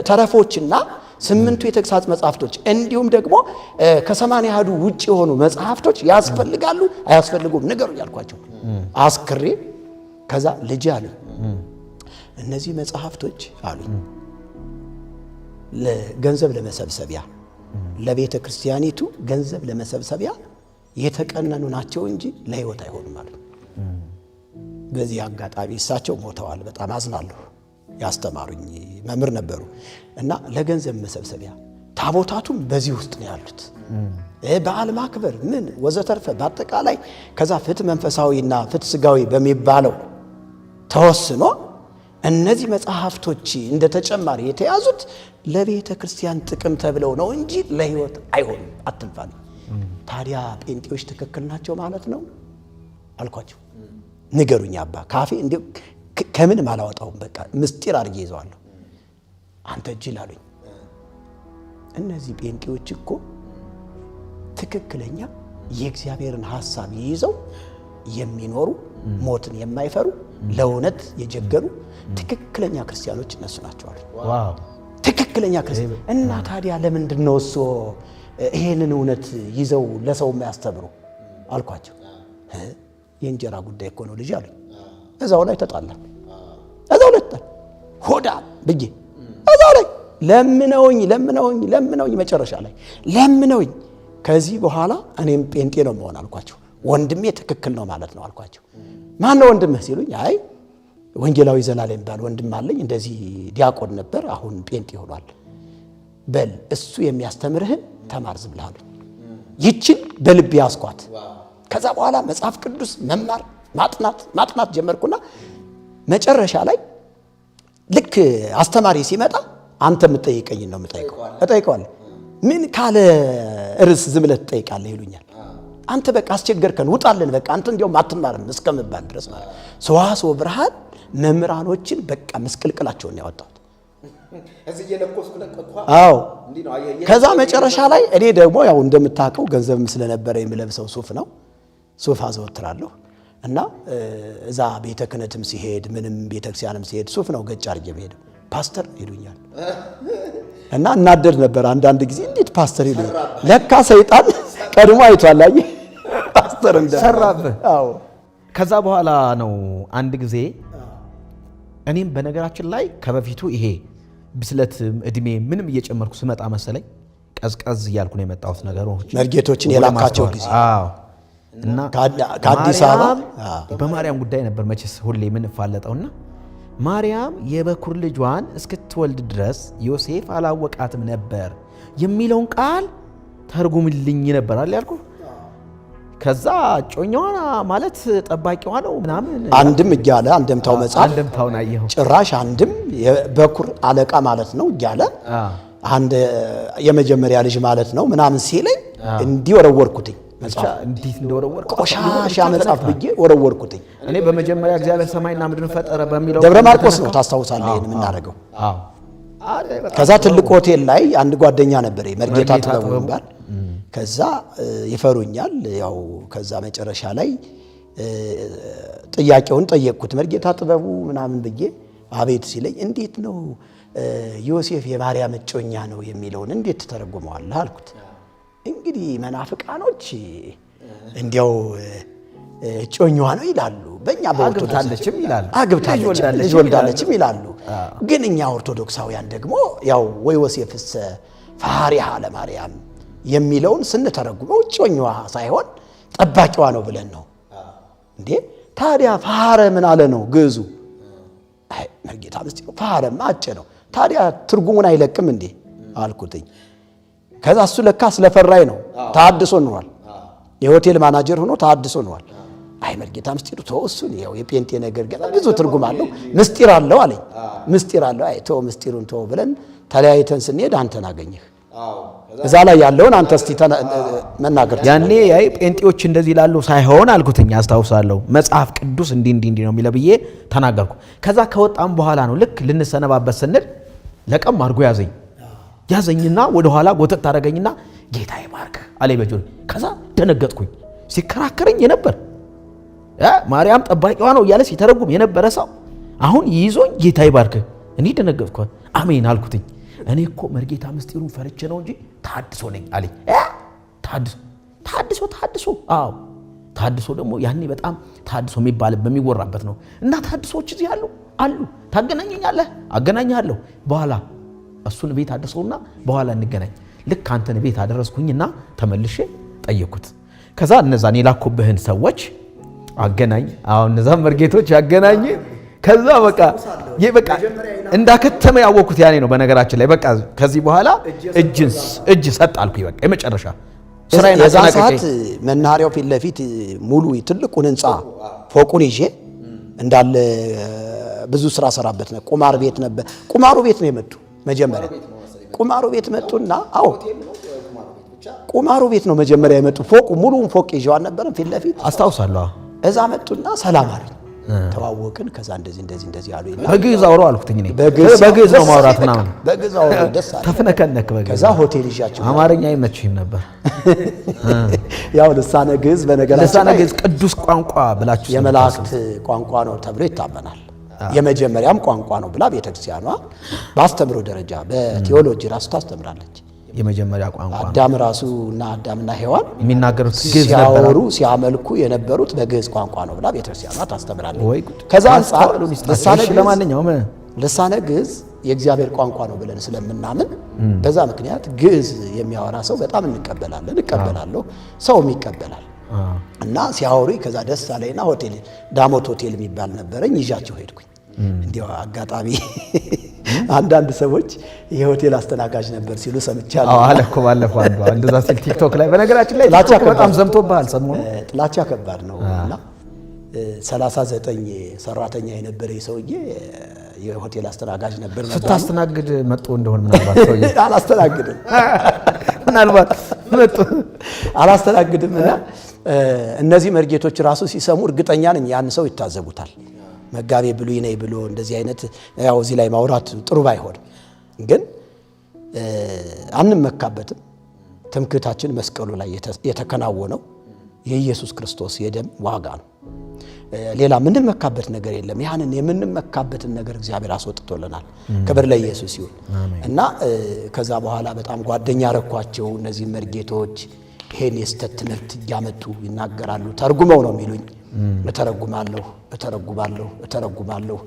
ተረፎችና ስምንቱ የተግሳጽ መጽሐፍቶች እንዲሁም ደግሞ ከ81 ውጪ የሆኑ መጽሐፍቶች ያስፈልጋሉ አያስፈልጉም ንገሩኝ አልኳቸው አስክሬ። ከዛ ልጅ አሉኝ እነዚህ መጽሐፍቶች አሉኝ ለገንዘብ ለመሰብሰቢያ ለቤተ ክርስቲያኒቱ ገንዘብ ለመሰብሰቢያ የተቀነኑ ናቸው እንጂ ለሕይወት አይሆኑም አሉ። በዚህ አጋጣሚ እሳቸው ሞተዋል። በጣም አዝናለሁ። ያስተማሩኝ መምህር ነበሩ እና ለገንዘብ መሰብሰቢያ ታቦታቱም በዚህ ውስጥ ነው ያሉት። በዓል ማክበር ምን ወዘተርፈ በአጠቃላይ ከዛ ፍትህ መንፈሳዊና ፍትህ ስጋዊ በሚባለው ተወስኖ እነዚህ መጽሐፍቶች እንደ ተጨማሪ የተያዙት ለቤተ ክርስቲያን ጥቅም ተብለው ነው እንጂ ለሕይወት አይሆኑም አትንፋል። ታዲያ ጴንጤዎች ትክክል ናቸው ማለት ነው አልኳቸው። ንገሩኝ አባ ካፌ እንዴ ከምን ማላወጣው በቃ ምስጢር አድርጌ ይዘዋለሁ። አንተ ጅል አሉኝ። እነዚህ ጴንጤዎች እኮ ትክክለኛ የእግዚአብሔርን ሐሳብ ይዘው የሚኖሩ ሞትን የማይፈሩ ለእውነት የጀገሩ ትክክለኛ ክርስቲያኖች እነሱ ናቸው አሉ። ዋው ትክክለኛ ክርስቲያን እና ታዲያ ለምንድን ነው እሱ ይሄንን እውነት ይዘው ለሰው የማያስተምሩ አልኳቸው። የእንጀራ ጉዳይ እኮ ነው ልጅ አሉኝ። እዛው ላይ ተጣላ። እዛው ላይ ሆዳ ብዬ እዛው ላይ ለምነውኝ መጨረሻ ላይ ለምነውኝ ከዚህ በኋላ እኔም ጴንጤ ነው መሆን አልኳቸው። ወንድሜ ትክክል ነው ማለት ነው አልኳቸው። ማን ነው ወንድምህ ሲሉኝ አይ ወንጌላዊ ዘላለም ባል ወንድም አለኝ እንደዚህ ዲያቆን ነበር አሁን ጴንጤ ሆኗል። በል እሱ የሚያስተምርህን ተማር ዝም ብለህ አሉኝ። ይችን በልብ ያስኳት። ከዛ በኋላ መጽሐፍ ቅዱስ መማር ማጥናት ጀመርኩና መጨረሻ ላይ አስተማሪ ሲመጣ አንተ የምትጠይቀኝ ነው እጠይቀዋለሁ። ምን ካለ ርዕስ ዝም ብለህ ትጠይቃለህ ይሉኛል። አንተ በቃ አስቸገርከን ውጣልን በቃ አንተ እንዲያውም አትማርም እስከምባል ድረስ ማለት ሰዋስወ ብርሃን መምህራኖችን በቃ ምስቅልቅላቸውን ያወጣሁት። አዎ ከዛ መጨረሻ ላይ እኔ ደግሞ ያው እንደምታውቀው ገንዘብም ስለነበረ የምለብሰው ሱፍ ነው። ሱፍ አዘወትራለሁ እና እዛ ቤተ ክህነትም ሲሄድ ምንም ቤተክርስቲያንም ሲሄድ ሱፍ ነው ገጭ አድርጌ ብሄድ ፓስተር ይሉኛል። እና እናደድ ነበር አንዳንድ ጊዜ እንዴት ፓስተር ይሉኛል። ለካ ሰይጣን ቀድሞ አይቷል። አይ ፓስተር እንደሰራብህ። አዎ ከዛ በኋላ ነው አንድ ጊዜ እኔም በነገራችን ላይ ከበፊቱ ይሄ ብስለት እድሜ ምንም እየጨመርኩ ስመጣ መሰለኝ ቀዝቀዝ እያልኩ ነው የመጣሁት ነገሮች መርጌቶችን የላካቸው ጊዜ አዎ እና ከአዲስ አበባ በማርያም ጉዳይ ነበር መቼስ ሁሌ ምን ፋለጠውና ማርያም የበኩር ልጇን እስክትወልድ ድረስ ዮሴፍ አላወቃትም ነበር የሚለውን ቃል ተርጉምልኝ ነበር አይደል ያልኩ። ከዛ ጮኛዋ ማለት ጠባቂዋ ነው ምናምን አንድም እያለ አንድምታው መጽሐፍ አንድምታውን አየሁ። ጭራሽ አንድም የበኩር አለቃ ማለት ነው እያለ አንድ የመጀመሪያ ልጅ ማለት ነው ምናምን ሲለኝ እንዲህ ወረወርኩትኝ። መጽሐፍ እንዴት እንደወረወርኩ ቆሻሻ መጽሐፍ ብዬ ወረወርኩትኝ። እኔ በመጀመሪያ እግዚአብሔር ሰማይና ምድርን ፈጠረ በሚለው ደብረ ማርቆስ ነው ታስታውሳለህ ይሄን የምናደርገው። ከዛ ትልቅ ሆቴል ላይ አንድ ጓደኛ ነበር መርጌታ ጥበቡ ይባል። ከዛ ይፈሩኛል። ያው ከዛ መጨረሻ ላይ ጥያቄውን ጠየቅኩት መርጌታ ጥበቡ ምናምን ብዬ አቤት ሲለኝ እንዴት ነው ዮሴፍ የማርያም እጮኛ ነው የሚለውን እንዴት ተተረጉመዋለህ አልኩት። እንግዲህ መናፍቃኖች እንዲያው እጮኛዋ ነው ይላሉ፣ በእኛ በኦርቶዶክሳለችም ይላሉ፣ አግብታለች ልጅ ወልዳለችም ይላሉ። ግን እኛ ኦርቶዶክሳውያን ደግሞ ያው ወይ ዮሴፍስ ፈሃሪሃ ለማርያም የሚለውን ስንተረጉመው እጮኛዋ ሳይሆን ጠባቂዋ ነው ብለን ነው። እንዴ ታዲያ ፈሃረ ምን አለ ነው ግዕዙ? አይ መርጌታ ምስጢሩ ፈሃረማ አጭ ነው። ታዲያ ትርጉሙን አይለቅም እንዴ አልኩትኝ። ከዛ እሱ ለካ ስለፈራይ ነው ታድሶ ሆኗል። የሆቴል ማናጀር ሆኖ ታድሶ ሆኗል። አይ መርጌታ ምስጢሩ ተወሱን ያው የጴንጤ ነገር ገና ብዙ ትርጉም አለው ምስጢር አለው አለኝ። ምስጢር አለው። አይ ተው ምስጢሩን ተው ብለን ተለያይተን ስንሄድ አንተን አገኘህ። እዛ ላይ ያለውን አንተ እስቲ መናገር ያኔ አይ ጴንጤዎች እንደዚህ ይላሉ ሳይሆን አልኩትኝ። አስታውሳለሁ መጽሐፍ ቅዱስ እንዲህ ነው የሚለው ብዬ ተናገርኩ። ከዛ ከወጣም በኋላ ነው ልክ ልንሰነባበት ስንል ለቀም አድርጎ ያዘኝና ወደ ኋላ ጎተት ታደረገኝና ጌታ ይባርክ አለኝ በጆሮዬ። ከዛ ደነገጥኩኝ። ሲከራከረኝ የነበር ማርያም ጠባቂዋ ነው እያለ ሲተረጉም የነበረ ሰው አሁን ይዞኝ ጌታ ይባርክ። እኔ ደነገጥኩ። አሜን አልኩትኝ። እኔ እኮ መርጌታ ምስጢሩን ፈርቼ ነው እንጂ ታድሶ ነኝ አለኝ። ታድሶ አዎ ታድሶ ደግሞ ያኔ በጣም ታድሶ የሚባል በሚወራበት ነው። እና ታድሶች እዚህ አሉ ታገናኘኛለህ? አገናኛለሁ። በኋላ እሱን ቤት አድርሰውና በኋላ እንገናኝ። ልክ አንተን ቤት አደረስኩኝና ተመልሼ ጠየኩት። ከዛ እነዛን የላኩብህን ሰዎች አገናኝ። አሁን እነዛን መርጌቶች ያገናኝ። ከዛ በቃ እንዳከተመ ያወኩት ያኔ ነው። በነገራችን ላይ በቃ ከዚህ በኋላ እጅ ሰጥ አልኩኝ። በቃ የመጨረሻ ስራዬን አጠናቀቀኝ። መናኸሪያው ፊት ለፊት ሙሉ ትልቁን ህንጻ ፎቁን ይዤ እንዳለ ብዙ ስራ ሰራበት ነው። ቁማር ቤት ነበር። ቁማሩ ቤት ነው የመጡ መጀመሪያ ቁማሩ ቤት መጡና አዎ ቁማሩ ቤት ነው መጀመሪያ የመጡ። ፎቁ ሙሉውን ፎቅ ይዤው አልነበረም ፊት ለፊት አስታውሳለሁ። እዛ መጡና ሰላም አሉኝ። ተዋወቅን። ከዛ እንደዚህ አሉ። በግዕዝ አውሮ አልኩትኝ። እኔ በግዕዝ ነው ማውራት ምናምን በግዕዝ አውሮ ደስ አለ። ተፈነከነክ በግዕዝ። ከዛ ሆቴል ይዣቸው አማርኛ አይመችም ነበር። ያው ልሳነ ግዕዝ በነገራችን ልሳነ ግዕዝ ቅዱስ ቋንቋ ብላችሁ የመላእክት ቋንቋ ነው ተብሎ ይታመናል። የመጀመሪያም ቋንቋ ነው ብላ ቤተክርስቲያኗ በአስተምሮ ደረጃ በቴዎሎጂ ራሱ ታስተምራለች። የመጀመሪያ ቋንቋ አዳም ራሱ እና አዳምና ሔዋን የሚናገሩት ግዕዝ ነበር። ሲያመልኩ የነበሩት በግዕዝ ቋንቋ ነው ብላ ቤተክርስቲያኗ ታስተምራለች። ከዛ አንፃር ልሳነ ግዕዝ የእግዚአብሔር ቋንቋ ነው ብለን ስለምናምን በዛ ምክንያት ግዕዝ የሚያወራ ሰው በጣም እቀበላለሁ፣ ሰውም ይቀበላል። እና ሲያወሩ ከዛ ደስ አለኝና ሆቴል ዳሞት ሆቴል የሚባል ነበረኝ ይዣቸው ሄድኩኝ። እንዲያው አጋጣሚ አንዳንድ ሰዎች የሆቴል አስተናጋጅ ነበር ሲሉ ሰምቻለሁ። አዎ አለ እኮ ባለፈው እንደዛ ሲል ቲክቶክ ላይ በነገራችን ላይ ቲክቶክ በጣም ዘምቶብሃል ሰሞኑን። ጥላቻ ከባድ ነው እና 39 ሰራተኛ የነበረ ሰውዬ የሆቴል አስተናጋጅ ነበር። ስታስተናግድ መጥቶ እንደሆነ ምናልባት ሰው አላስተናግድም ምናልባት መጥቶ አላስተናግድም እና እነዚህ መርጌቶች ራሱ ሲሰሙ እርግጠኛ ነኝ ያን ሰው ይታዘቡታል። መጋቤ ብሉይ ነኝ ብሎ እንደዚህ አይነት ያው እዚህ ላይ ማውራት ጥሩ ባይሆን ግን አንመካበትም። ትምክህታችን መስቀሉ ላይ የተከናወነው የኢየሱስ ክርስቶስ የደም ዋጋ ነው። ሌላ ምንም መካበት ነገር የለም። ያንን የምንመካበትን ነገር እግዚአብሔር አስወጥቶልናል። ክብር ለኢየሱስ ይሁን እና ከዛ በኋላ በጣም ጓደኛ ረኳቸው። እነዚህ መርጌቶች ይሄን የስተት ትምህርት እያመጡ ይናገራሉ። ተርጉመው ነው የሚሉኝ። እተረጉማለሁ።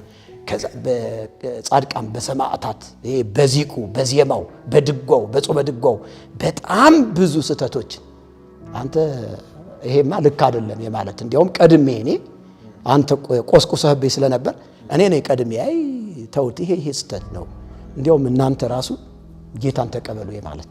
ከዛ በጻድቃን በሰማዕታት ይሄ በዚቁ በዜማው በድጓው በጾመ ድጓው በጣም ብዙ ስህተቶች አንተ ይሄማ ልክ አይደለም የማለት እንዲያውም ቀድሜ እኔ አንተ ቆስቁሰህብኝ ስለነበር እኔ ነኝ ቀድሜ አይ ተውት ይሄ ስህተት ነው እንዲያውም እናንተ ራሱ ጌታን ተቀበሉ የማለት